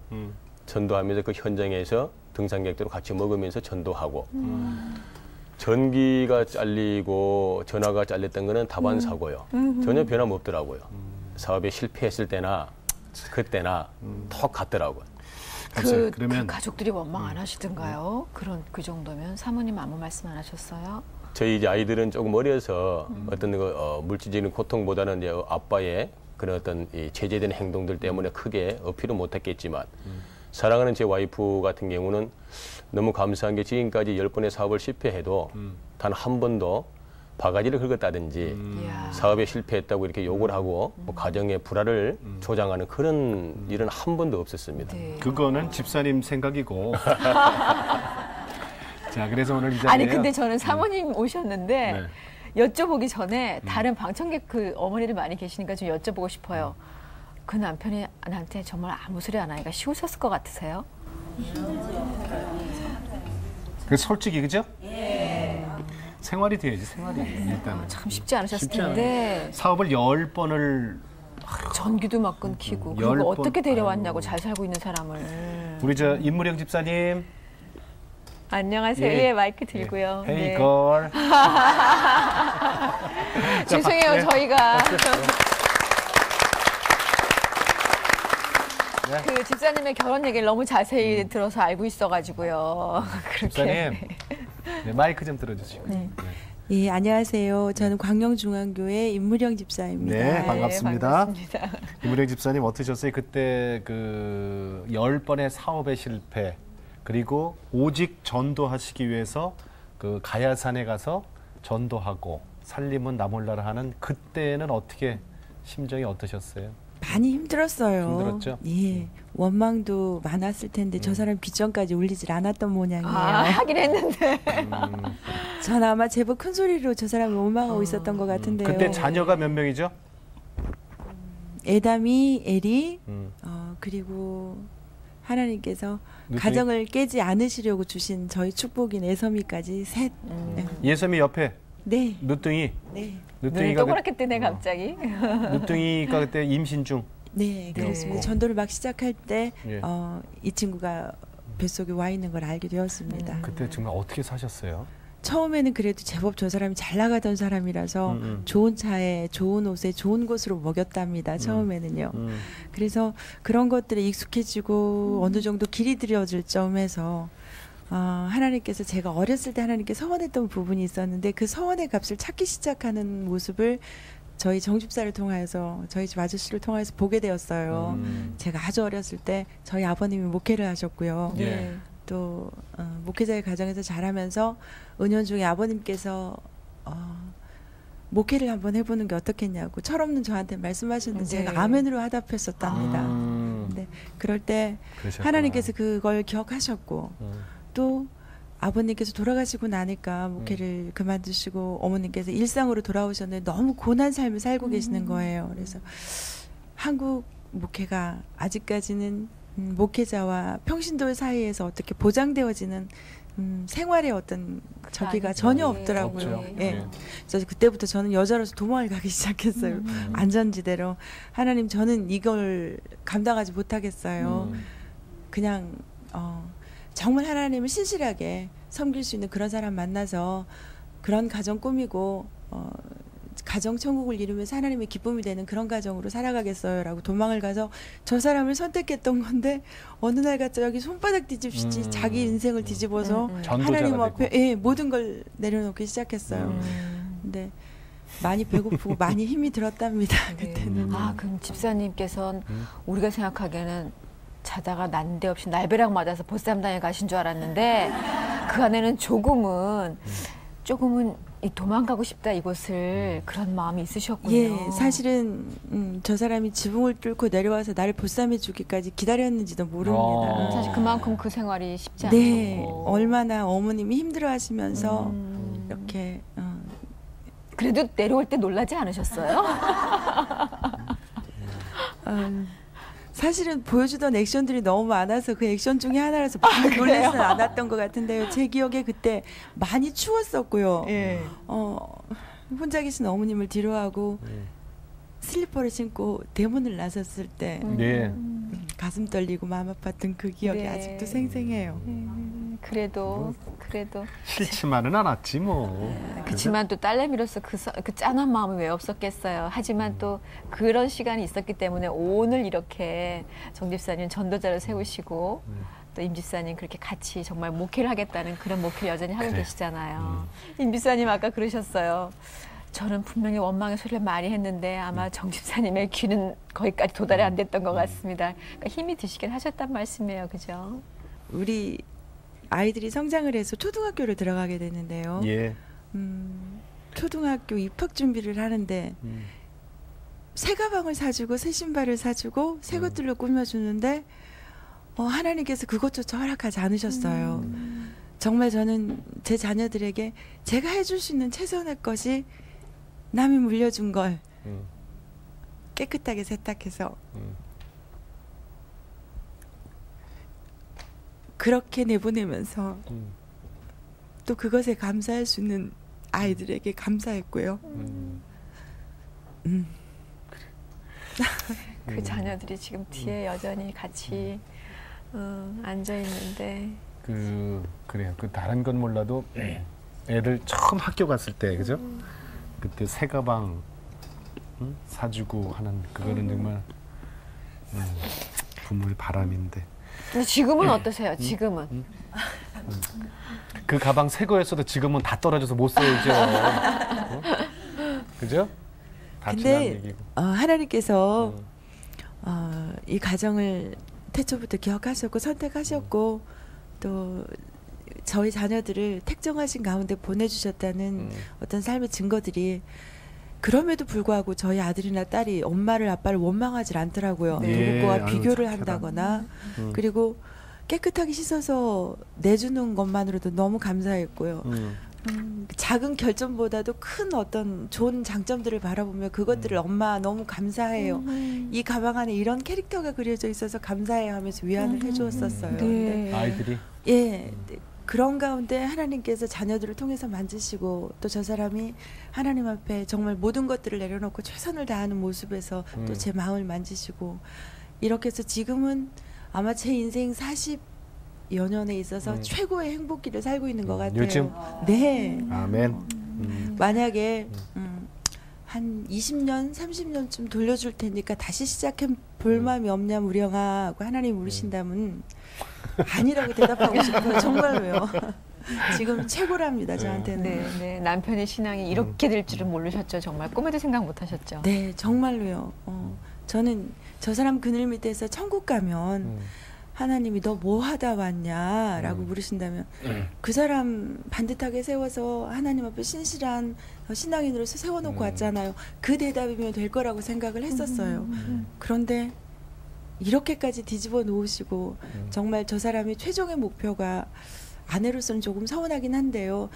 전도하면서 그 현장에서 등산객들과 같이 먹으면서 전도하고 전기가 잘리고 전화가 잘렸던 거는 다반사고요. 전혀 변함없더라고요. 사업에 실패했을 때나 그때나 턱 같더라고요. 없어요. 그 가족들이 원망 안 하시던가요? 그 정도면 사모님 아무 말씀 안 하셨어요? 저희 이제 아이들은 조금 어려서 어떤 물질적인 고통보다는 이제 아빠의 그런 어떤 이 제재된 행동들 때문에 크게 어필은 못했겠지만 사랑하는 제 와이프 같은 경우는 너무 감사한 게 지금까지 10번의 사업을 실패해도 단 한 번도 바가지를 긁었다든지 사업에 실패했다고 이렇게 욕을 하고 뭐 가정의 불화를 조장하는 그런 일은 한 번도 없었습니다. 네. 그거는 집사님 생각이고. 자, 그래서 오늘 이 자리에 아니 근데 저는 사모님 오셨는데 네. 여쭤보기 전에 다른 방청객 그 어머니들 많이 계시니까 좀 여쭤보고 싶어요. 그 남편이 나한테 정말 아무 소리 안 하니까 쉬우셨을 것 같으세요? 그 솔직히 그죠? 생활이 돼야지, 생활이. 일단은. 참 쉽지 않으셨을 쉽지 않아요. 텐데 사업을 10번을 전기도 막 끊기고 10번. 그리고 어떻게 데려왔냐고 잘 살고 있는 사람을. 우리 저 임무령 집사님. 안녕하세요. 예. 예, 마이크 들고요. Hey 네. girl. 죄송해요. 네. 저희가 네. 그 집사님의 결혼 얘기를 너무 자세히 들어서 알고 있어가지고요. 그렇게. 집사님. 네, 마이크 좀 들어주시고. 네. 예, 안녕하세요. 저는 광명중앙교회 임무령 집사입니다. 네, 반갑습니다. 반갑습니다. 임무령 집사님 어떠셨어요? 그때 그 10번의 사업의 실패, 그리고 오직 전도하시기 위해서 그 가야산에 가서 전도하고 살림은 나 몰라라 하는 그때는 어떻게 심정이 어떠셨어요? 많이 힘들었어요. 힘들었죠? 예, 원망도 많았을 텐데 저 사람 빚전까지 올리질 않았던 모양이에요. 하긴 했는데. 전 아마 제법 큰 소리로 저 사람을 원망하고 있었던 것 같은데요. 그때 자녀가 몇 명이죠? 에담이, 에리, 그리고 하나님께서 누구이? 가정을 깨지 않으시려고 주신 저희 축복인 애섬이까지 셋. 예섬이 옆에 네, 누뚱이. 네, 눈이 누뚱이가 동그랗게 뜨네 갑자기. 누뚱이가 그때 임신 중. 네, 그렇습니다. 전도를 막 시작할 때 예. 이 친구가 뱃속에 와 있는 걸 알게 되었습니다. 그때 정말 어떻게 사셨어요? 처음에는 그래도 제법 저 사람이 잘 나가던 사람이라서 좋은 차에 좋은 옷에 좋은 곳으로 먹였답니다. 처음에는요. 그래서 그런 것들에 익숙해지고 어느 정도 길이 들여질 점에서 하나님께서 제가 어렸을 때 하나님께 서원했던 부분이 있었는데 그 서원의 값을 찾기 시작하는 모습을 저희 정집사를 통하여서 저희 집 아저씨를 통해서 보게 되었어요. 제가 아주 어렸을 때 저희 아버님이 목회를 하셨고요. 예. 또 목회자의 가정에서 자라면서 은연중에 아버님께서 목회를 한번 해보는 게 어떻겠냐고 철없는 저한테 말씀하셨는데 네. 제가 아멘으로 화답했었답니다. 근데 그럴 때 그러셨구나. 하나님께서 그걸 기억하셨고 또 아버님께서 돌아가시고 나니까 목회를 그만두시고 어머님께서 일상으로 돌아오셨는데 너무 고난 삶을 살고 계시는 거예요. 그래서 한국 목회가 아직까지는 목회자와 평신도 사이에서 어떻게 보장되어지는 생활의 어떤 저기가 전혀 없더라고요. 없죠. 예. 예. 그래서 그때부터 저는 여자로서 도망을 가기 시작했어요. 안전지대로. 하나님, 저는 이걸 감당하지 못하겠어요. 그냥 정말 하나님을 신실하게 섬길 수 있는 그런 사람 만나서 그런 가정 꾸미고 가정 천국을 이루면서 하나님의 기쁨이 되는 그런 가정으로 살아가겠어요라고 도망을 가서 저 사람을 선택했던 건데 어느 날 갑자기 손바닥 뒤집시지 자기 인생을 뒤집어서 전도자가 하나님 앞에 되고. 예, 모든 걸 내려놓기 시작했어요. 근데 많이 배고프고 많이 힘이 들었답니다. 그때는. 그럼 집사님께서는 우리가 생각하기에는 자다가 난데없이 날벼락 맞아서 보쌈당에 가신 줄 알았는데 그 안에는 조금은 이 도망가고 싶다 이곳을 그런 마음이 있으셨군요. 예, 사실은 저 사람이 지붕을 뚫고 내려와서 나를 보쌈해 주기까지 기다렸는지도 모릅니다. 사실 그만큼 그 생활이 쉽지 네, 않으셨고. 얼마나 어머님이 힘들어하시면서 이렇게 그래도 내려올 때 놀라지 않으셨어요? 사실은 보여주던 액션들이 너무 많아서 그 액션 중에 하나라서 많이 놀라지는 않았던 것 같은데요. 제 기억에 그때 많이 추웠었고요. 예. 혼자 계신 어머님을 뒤로하고 슬리퍼를 신고 대문을 나섰을 때 네. 가슴 떨리고 마음 아팠던 그 기억이 네. 아직도 생생해요. 그래도 싫지만은 않았지 뭐. 그렇지만 또 딸내미로서 그 짠한 마음이 왜 없었겠어요. 하지만 또 그런 시간이 있었기 때문에 오늘 이렇게 정 집사님 전도자를 세우시고 또 임 집사님 그렇게 같이 정말 목회를 하겠다는 그런 목회를 여전히 하고 계시잖아요. 임 집사님 아까 그러셨어요. 저는 분명히 원망의 소리를 많이 했는데 아마 정 집사님의 귀는 거기까지 도달이 안 됐던 것 같습니다. 그러니까 힘이 드시긴 하셨단 말씀이에요. 그죠? 우리 아이들이 성장을 해서 초등학교를 들어가게 되는데요. 예. 초등학교 입학 준비를 하는데 새 가방을 사주고 새 신발을 사주고 새 것들로 꾸며주는데 하나님께서 그것조차 허락하지 않으셨어요. 정말 저는 제 자녀들에게 제가 해줄 수 있는 최선의 것이 남이 물려준 걸 깨끗하게 세탁해서 그렇게 내보내면서 또 그것에 감사할 수 있는 아이들에게 감사했고요. 그 자녀들이 지금 뒤에 여전히 같이 앉아 있는데 그래요. 그 다른 건 몰라도 애들 처음 학교 갔을 때 그죠? 그때 새 가방 사주고 하는 그거는 정말 부모의 바람인데. 근데 지금은 어떠세요? 지금은? 그 가방 새 거였어도 지금은 다 떨어져서 못 써야죠. 그죠? 다 지난 근데 얘기고. 하나님께서 이 가정을 태초부터 기억하셨고 선택하셨고 또 저희 자녀들을 택정하신 가운데 보내주셨다는 어떤 삶의 증거들이 그럼에도 불구하고 저희 아들이나 딸이 엄마를 아빠를 원망하지 않더라고요. 누구와 비교를 한다거나 그리고 깨끗하게 씻어서 내주는 것만으로도 너무 감사했고요. 작은 결점보다도 큰 어떤 좋은 장점들을 바라보며 그것들을 엄마 너무 감사해요. 이 가방 안에 이런 캐릭터가 그려져 있어서 감사해요 하면서 위안을 해주었었어요. 네. 아이들이 예. 그런 가운데 하나님께서 자녀들을 통해서 만지시고 또 저 사람이 하나님 앞에 정말 모든 것들을 내려놓고 최선을 다하는 모습에서 또 제 마음을 만지시고 이렇게 해서 지금은 아마 제 인생 40여 년에 있어서 최고의 행복기를 살고 있는 것 같아요. 요즘? 네. 아멘. 만약에 한 20년, 30년쯤 돌려줄 테니까 다시 시작해 볼 마음이 없냐 무령아 하고 하나님 물으신다면 아니라고 대답하고 싶어요. 정말로요. 지금 최고랍니다. 저한테는. 네. 남편의 신앙이 이렇게 될 줄은 모르셨죠. 정말 꿈에도 생각 못 하셨죠. 네, 정말로요. 저는 저 사람 그늘 밑에서 천국 가면 하나님이 너 뭐 하다 왔냐라고 물으신다면 그 사람 반듯하게 세워서 하나님 앞에 신실한 신앙인으로서 세워놓고 왔잖아요. 그 대답이면 될 거라고 생각을 했었어요. 그런데 이렇게까지 뒤집어 놓으시고 정말 저 사람이 최종의 목표가 아내로서는 조금 서운하긴 한데요.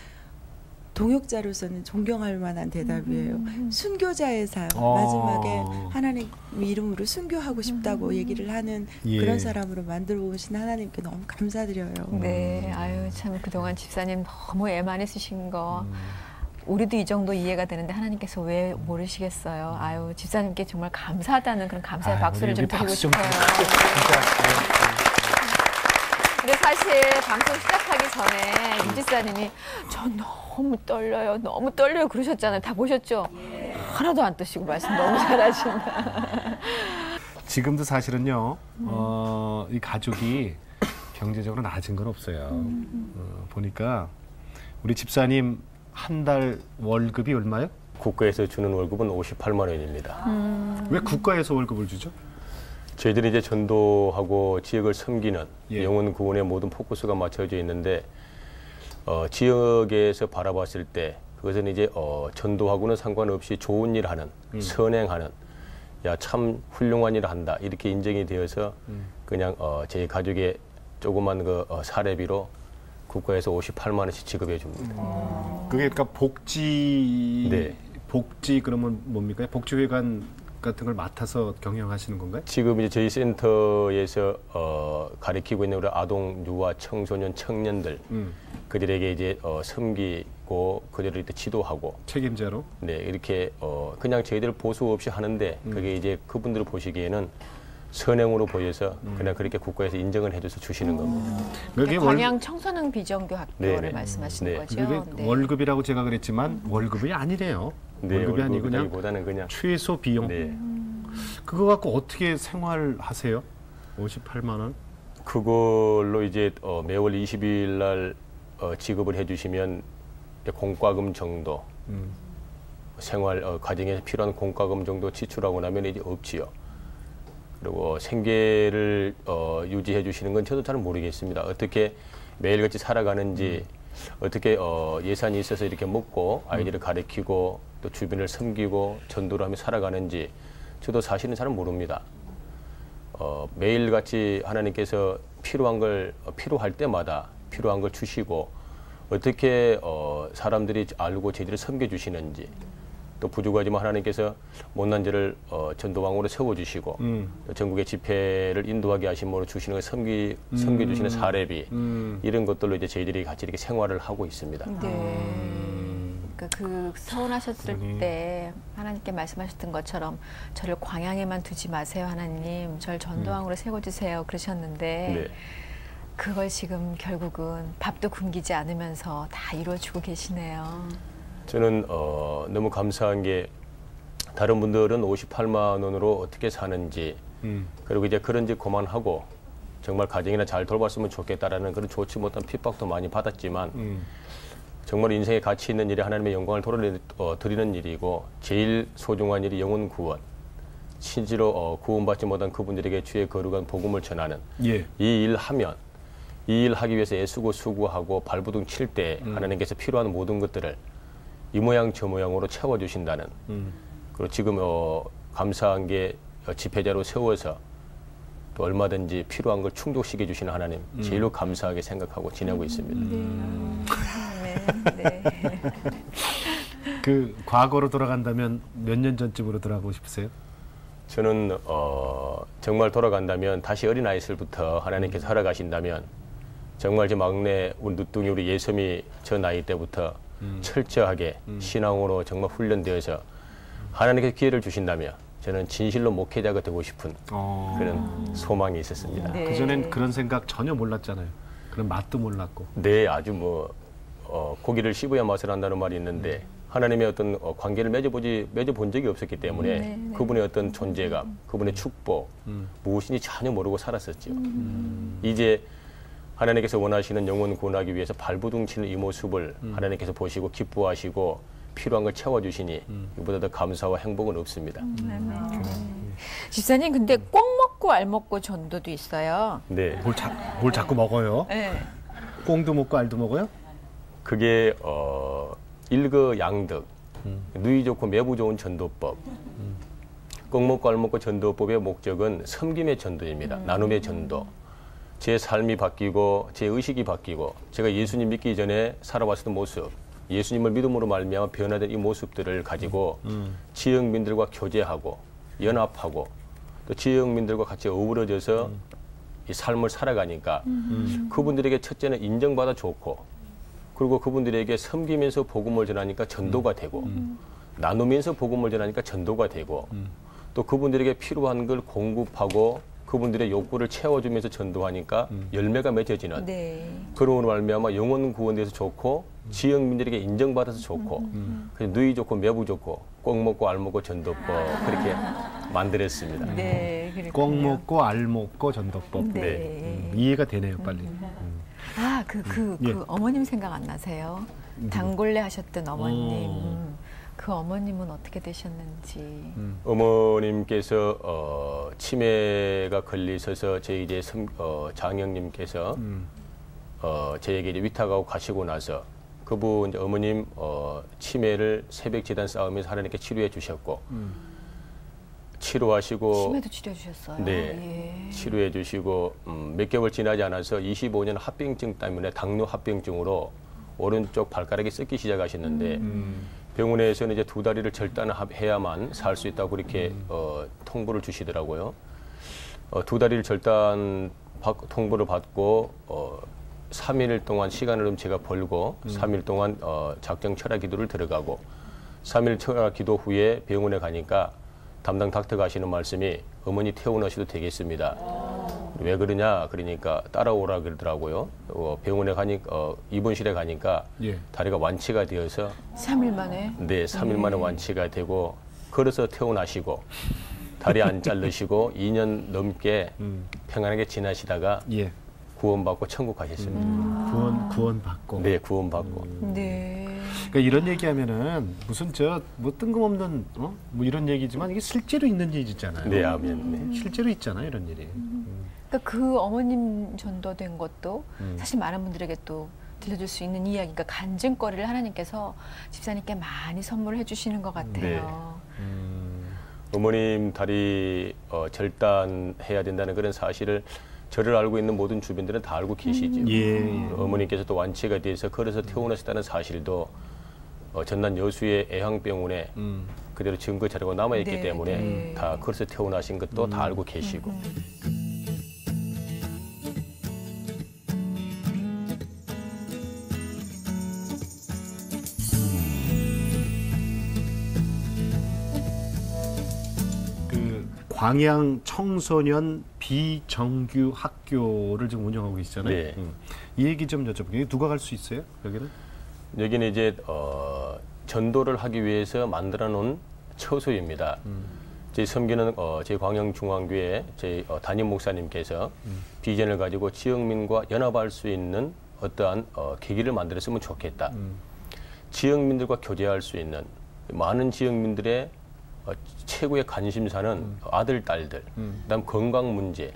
동역자로서는 존경할 만한 대답이에요. 순교자의 삶. 마지막에 하나님 이름으로 순교하고 싶다고 얘기를 하는 그런 사람으로 만들어 오신 하나님께 너무 감사드려요. 네, 아유 참 그동안 집사님 너무 애 많이 쓰신 거 우리도 이 정도 이해가 되는데 하나님께서 왜 모르시겠어요. 아유 집사님께 정말 감사하다는 그런 감사의 박수를 좀 드리고 싶어요. 근데 사실 방송 시작하기 전에 임 집사님이 저 너무 떨려요 그러셨잖아요. 다 보셨죠? 하나도 안 뜨시고 말씀 너무 잘하신다. 지금도 사실은요. 이 가족이 경제적으로 낮은 건 없어요. 보니까 우리 집사님 한 달 월급이 얼마요? 국가에서 주는 월급은 58만 원입니다. 왜 국가에서 월급을 주죠? 저희들이 이제 전도하고 지역을 섬기는 예. 영혼 구원의 모든 포커스가 맞춰져 있는데 지역에서 바라봤을 때 그것은 이제 전도하고는 상관없이 좋은 일 하는 선행하는 야 참 훌륭한 일을 한다 이렇게 인정이 되어서 그냥 제 가족의 조그만 그 사례비로 국가에서 58만 원씩 지급해 줍니다. 그게 그러니까 복지 네. 복지 그러면 뭡니까? 복지회관 같은 걸 맡아서 경영하시는 건가요? 지금 이제 저희 센터에서 가리키고 있는 우리 아동, 유아, 청소년, 청년들 그들에게 이제 섬기고 그들을 이렇게 지도하고 책임자로? 네 이렇게 그냥 저희들 보수 없이 하는데 그게 이제 그분들 보시기에는 선행으로 보여서 그냥 그렇게 국가에서 인정을 해줘서 주시는 겁니다. 그게 광양 청소년 비정규 학교를 네. 말씀하시는 네. 거죠. 그게 네. 월급이라고 제가 그랬지만 월급이 아니래요. 네, 월급이 아니고 그냥 월급보다는 그냥 최소 비용. 네. 그거 갖고 어떻게 생활하세요? 58만 원? 그걸로 이제 매월 20일 날 지급을 해주시면 공과금 정도 생활 가정에 필요한 공과금 정도 지출하고 나면 이제 없지요. 그리고 생계를 유지해 주시는 건 저도 잘 모르겠습니다. 어떻게 매일같이 살아가는지 어떻게 예산이 있어서 이렇게 먹고 아이들을 가르치고 또 주변을 섬기고 전도를 하며 살아가는지 저도 사실은 잘 모릅니다. 매일같이 하나님께서 필요할 때마다 필요한 걸 주시고 어떻게 사람들이 알고 저희들을 섬겨주시는지 또 부족하지만 하나님께서 못난 자를 전도왕으로 세워주시고 또 전국의 집회를 인도하게 하심으로 주시는 섬겨주시는 사례비 이런 것들로 이제 저희들이 같이 이렇게 생활을 하고 있습니다. 네. 그 서운하셨을 때 하나님께 말씀하셨던 것처럼 저를 광양에만 두지 마세요 하나님, 저를 전도왕으로 세워주세요 그러셨는데 네. 그걸 지금 결국은 밥도 굶기지 않으면서 다 이루어주고 계시네요. 저는 너무 감사한 게 다른 분들은 58만 원으로 어떻게 사는지 그리고 이제 그런 집 그만하고 정말 가정이나 잘 돌봤으면 좋겠다라는 그런 좋지 못한 핍박도 많이 받았지만 정말 인생에 가치 있는 일이 하나님의 영광을 드리는 일이고 제일 소중한 일이 영혼 구원, 실제로 구원받지 못한 그분들에게 주의 거룩한 복음을 전하는 예. 이 일 하면 이 일 하기 위해서 애쓰고 수고하고 발부둥 칠 때 하나님께서 필요한 모든 것들을 이 모양 저 모양으로 채워주신다는 그리고 지금 감사한 게 집회자로 세워서 또 얼마든지 필요한 걸 충족시켜 주시는 하나님 제일로 감사하게 생각하고 지내고 있습니다. 네. 그 과거로 돌아간다면 몇 년 전쯤으로 돌아가고 싶으세요? 저는 정말 돌아간다면 다시 어린아이 때부터 하나님께서 허락하신다면 정말 제 막내 우리 누뚱이 우리 예섬이 저 나이 때부터 철저하게 신앙으로 정말 훈련되어서 하나님께서 기회를 주신다면 저는 진실로 목회자가 되고 싶은 그런 소망이 있었습니다. 네. 그전엔 그런 생각 전혀 몰랐잖아요. 그런 맛도 몰랐고. 네, 아주 고기를 씹어야 맛을 한다는 말이 있는데 하나님의 어떤 관계를 맺어본 적이 없었기 때문에 그분의 어떤 존재감, 그분의 축복, 무엇인지 전혀 모르고 살았었죠. 이제 하나님께서 원하시는 영혼 구원하기 위해서 발부둥 치는 이 모습을 하나님께서 보시고 기뻐하시고 필요한 걸 채워주시니 이보다 더 감사와 행복은 없습니다. 집사님 근데 꼭 먹고 알 먹고 전도도 있어요. 네, 뭘 자꾸 먹어요? 네. 꽁도 먹고 알도 먹어요? 그게 일거양득, 누이 좋고 매부 좋은 전도법. 꼭 먹고 알 먹고 전도법의 목적은 섬김의 전도입니다. 나눔의 전도. 제 삶이 바뀌고 제 의식이 바뀌고 제가 예수님 믿기 전에 살아왔던 모습, 예수님을 믿음으로 말미암아 변화된 이 모습들을 가지고 지역민들과 교제하고 연합하고 또 지역민들과 같이 어우러져서 이 삶을 살아가니까 그분들에게 첫째는 인정받아 좋고 그리고 그분들에게 섬기면서 복음을 전하니까 전도가 되고 나누면서 복음을 전하니까 전도가 되고 또 그분들에게 필요한 걸 공급하고 그분들의 욕구를 채워주면서 전도하니까 열매가 맺어지는 네. 그런 말미암아 영혼 구원돼서 좋고 지역민들에게 인정받아서 좋고 누이 좋고 매부 좋고 꼭 먹고 알 먹고 전도법 그렇게 만들었습니다. 네. 꼭 그렇군요. 먹고 알 먹고 전도법. 네. 이해가 되네요, 빨리. 그 예. 어머님 생각 안 나세요? 단골레 하셨던 어머님. 그 어머님은 어떻게 되셨는지. 어머님께서 치매가 걸리셔서 저희 이제 장영님께서 저에게 이제 위탁하고 가시고 나서 그분 이제 어머님 치매를 새벽 재단 싸우면서 하나님께 치료해 주셨고 치료하시고 치매도 치료해 주셨어요. 네, 예. 치료해 주시고 몇 개월 지나지 않아서 25년 합병증 때문에 당뇨 합병증으로 오른쪽 발가락이 썩기 시작하셨는데 병원에서는 이제 2다리를 절단해야만 살 수 있다고 그렇게 통보를 주시더라고요. 2다리를 절단 통보를 받고 3일 동안 시간을 좀 제가 벌고 3일 동안 작정 철학 기도를 들어가고 3일 철학 기도 후에 병원에 가니까 담당 닥터가 하시는 말씀이 어머니 퇴원하셔도 되겠습니다. 왜 그러냐 그러니까 따라오라 그러더라고요. 병원에 가니까 입원실에 가니까 예. 다리가 완치가 되어서 3일 만에. 네, 3일 만에 완치가 되고 걸어서 퇴원하시고 다리 안 자르시고 2년 넘게 평안하게 지나시다가 예. 구원받고 천국 가셨습니다. 구원받고. 네, 구원받고. 네. 그러니까 이런 얘기하면은 무슨 뭐 뜬금없는 뭐 이런 얘기지만 이게 실제로 있는 일이잖아요. 네, 아멘. 네. 실제로 있잖아요, 이런 일이. 그러니까 그 어머님 전도된 것도 사실 많은 분들에게 또 들려줄 수 있는 이야기가 간증거리를 하나님께서 집사님께 많이 선물해 주시는 것 같아요. 어머님 다리 절단해야 된다는 그런 사실을 저를 알고 있는 모든 주변들은 다 알고 계시죠. 예. 어머니께서 또 완치가 돼서 걸어서 퇴원하셨다는 사실도 전남 여수의 애향병원에 그대로 증거 자료가 남아있기 네, 때문에 네. 다 걸어서 퇴원하신 것도 다 알고 계시고. 그 광양 청소년 비정규 학교를 지금 운영하고 계시잖아요. 네. 이 얘기 좀 여쭤볼게요. 누가 갈 수 있어요? 여기는? 여기는 이제 전도를 하기 위해서 만들어 놓은 처소입니다. 저희 섬기는 저희 광양중앙교회 저희 담임 목사님께서 비전을 가지고 지역민과 연합할 수 있는 어떠한 계기를 만들었으면 좋겠다. 지역민들과 교제할 수 있는 많은 지역민들의 최고의 관심사는 아들, 딸들, 그다음 건강 문제.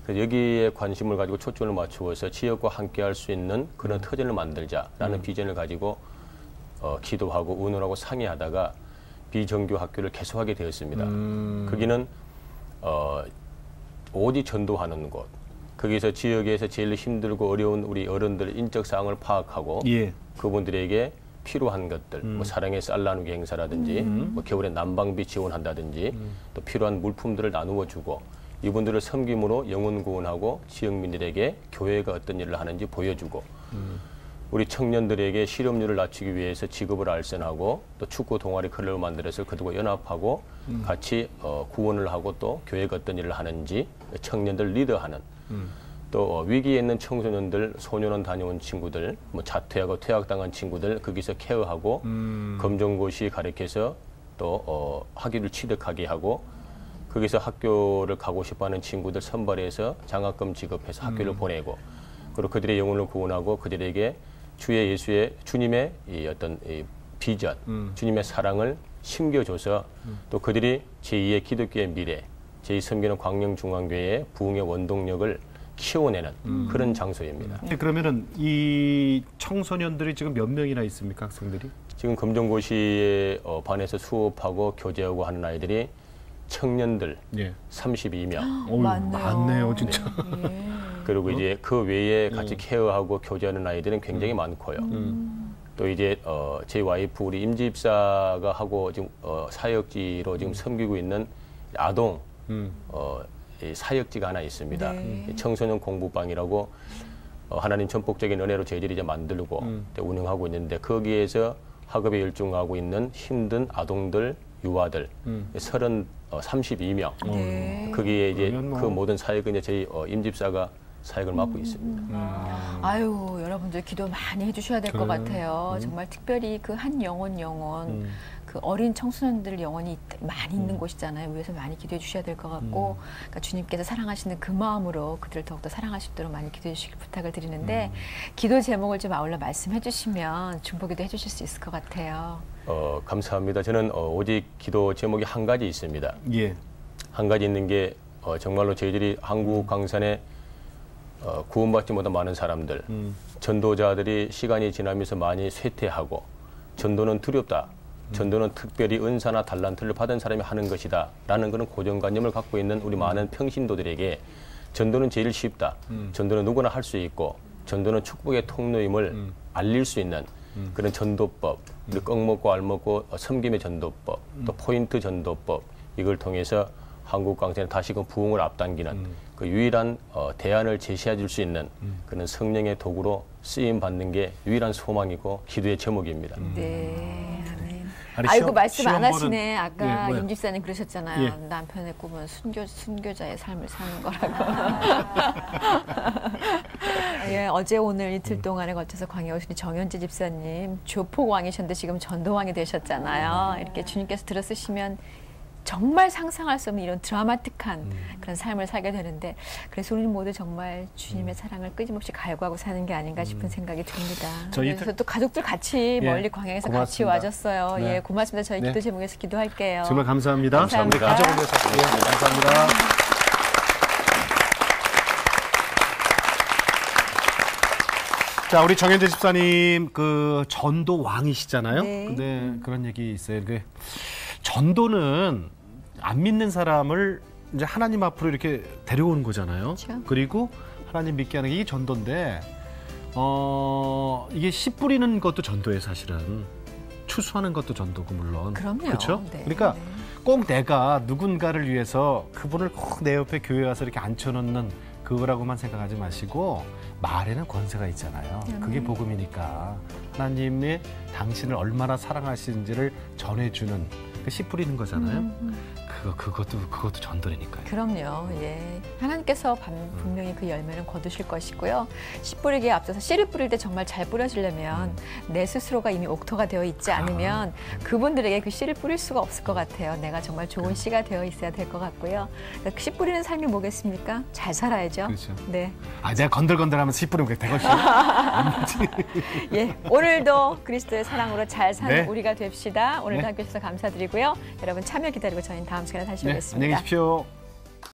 그래서 여기에 관심을 가지고 초점을 맞추어서 지역과 함께할 수 있는 그런 터전을 만들자라는 비전을 가지고 기도하고 의논하고 상의하다가 비정규 학교를 개소하게 되었습니다. 거기는 오직 전도하는 곳. 거기서 지역에서 제일 힘들고 어려운 우리 어른들 인적 사항을 파악하고 예. 그분들에게 필요한 것들, 뭐 사랑의 쌀 나누기 행사라든지, 뭐 겨울에 난방비 지원한다든지, 또 필요한 물품들을 나누어 주고 이분들을 섬김으로 영혼 구원하고 지역민들에게 교회가 어떤 일을 하는지 보여주고 우리 청년들에게 실업률을 낮추기 위해서 직업을 알선하고 또 축구 동아리 클럽을 만들어서 그들과 연합하고 같이 구원을 하고 또 교회가 어떤 일을 하는지 청년들 리더하는 또 위기에 있는 청소년들, 소년원 다녀온 친구들, 뭐 자퇴하고 퇴학당한 친구들 거기서 케어하고 검정고시 가르쳐서 또 학위를 취득하게 하고 거기서 학교를 가고 싶어하는 친구들 선발해서 장학금 지급해서 학교를 보내고 그리고 그들의 영혼을 구원하고 그들에게 주의 예수의 주님의 이 어떤 이 비전, 주님의 사랑을 심겨줘서 또 그들이 제2의 기독교의 미래, 제2 섬기는 광양중앙교회의 부흥의 원동력을 키워내는 그런 장소입니다. 근데 그러면은 이 청소년들이 지금 몇 명이나 있습니까, 학생들이? 지금 검정고시에 반에서 수업하고 교제하고 하는 아이들이 청년들 예. 32명. 많네요, 진짜. 그리고 이제 그 외에 같이 케어하고 교제하는 아이들은 굉장히 많고요. 또 이제 제 와이프 우리 임집사가 하고 지금 사역지로 지금 섬기고 있는 아동 이 사역지가 하나 있습니다. 네. 청소년 공부방이라고 하나님 전폭적인 은혜로 저희들이 이제 만들고 운영하고 있는데 거기에서 학업에 열중하고 있는 힘든 아동들, 유아들 32명. 네. 거기에 이제 그러면 뭐- 그 모든 사역은 이제 저희 임집사가 사역을 맡고 있습니다. 아유, 여러분들 기도 많이 해주셔야 될 것 그래요. 같아요. 정말 특별히 그 한 영혼, 그 어린 청소년들 영혼이 많이 있는 곳이잖아요. 위에서 많이 기도해 주셔야 될 것 같고, 그러니까 주님께서 사랑하시는 그 마음으로 그들을 더욱더 사랑하시도록 많이 기도해 주시길 부탁을 드리는데, 기도 제목을 좀 아울러 말씀해 주시면 중보기도 해주실 수 있을 것 같아요. 감사합니다. 저는 오직 기도 제목이 한 가지 있습니다. 예. 한 가지 있는 게 정말로 저희들이 한국 강산에 구원받지 못한 많은 사람들, 전도자들이 시간이 지나면서 많이 쇠퇴하고 전도는 두렵다. 전도는 특별히 은사나 달란트를 받은 사람이 하는 것이다. 라는 그런 고정관념을 갖고 있는 우리 많은 평신도들에게 전도는 제일 쉽다. 전도는 누구나 할 수 있고 전도는 축복의 통로임을 알릴 수 있는 그런 전도법, 그리고 꺽 먹고 알 먹고 섬김의 전도법, 또 포인트 전도법 이걸 통해서 한국 강산에 다시금 부흥을 앞당기는 그 유일한 대안을 제시해 줄 수 있는 그런 성령의 도구로 쓰임 받는 게 유일한 소망이고 기도의 제목입니다. 네, 아멘. 아이고 말씀 안 시험 하시네. 보는- 아까 예, 뭐요? 윤 집사님 그러셨잖아요. 예. 남편의 꿈은 순교자의 삶을 사는 거라고. 예, 어제 오늘 이틀 동안에 거쳐서 광야에 오신 정현재 집사님 조폭왕이셨는데 지금 전도왕이 되셨잖아요. 이렇게 주님께서 들어쓰시면 정말 상상할 수 없는 이런 드라마틱한 그런 삶을 살게 되는데, 그래서 우리 모두 정말 주님의 사랑을 끊임없이 갈구하고 사는 게 아닌가 싶은 생각이 듭니다. 저 이틀- 그래서 또 가족들 같이 예, 멀리 광야에서 같이 고맙습니다. 와줬어요. 네. 예, 고맙습니다. 저희 네. 기도 제목에서 기도할게요. 정말 감사합니다. 감사합니다. 우리 가족을 위해서. 예, 감사합니다. 자, 우리 정현재 집사님 그 전도 왕이시잖아요. 네. 근데 그런 얘기 있어요. 그 전도는 안 믿는 사람을 이제 하나님 앞으로 이렇게 데려오는 거잖아요. 그렇죠. 그리고 하나님 믿게 하는 게 이게 전도인데, 이게 씨 뿌리는 것도 전도예요, 사실은. 추수하는 것도 전도고 물론. 그럼요. 그렇죠? 네. 그러니까 네. 꼭 내가 누군가를 위해서 그분을 꼭 내 옆에 교회 와서 이렇게 앉혀놓는 그거라고만 생각하지 마시고, 말에는 권세가 있잖아요. 그게 복음이니까 하나님의 당신을 얼마나 사랑하시는지를 전해주는 그 씨 뿌리는 거잖아요. 그것도 전도니까요. 그럼요. 예. 하나님께서 분명히 그 열매는 거두실 것이고요. 씨 뿌리기에 앞서서 씨를 뿌릴 때 정말 잘 뿌려지려면 내 스스로가 이미 옥토가 되어 있지 않으면 그분들에게 그 씨를 뿌릴 수가 없을 것 같아요. 내가 정말 좋은 씨가 되어 있어야 될 것 같고요. 그러니까 씨 뿌리는 삶이 뭐겠습니까? 잘 살아야죠. 그렇죠. 네. 아, 내가 건들건들하면 씨 뿌리면 그게 되겠지. 예. 오늘도 그리스도의 사랑으로 잘 사는 네. 우리가 됩시다. 오늘도 네. 함께 해주셔서 감사드리고요. 여러분 참여 기다리고 저희는 다음 시간에 다시 네, 오겠습니다. 안녕히 계십시오.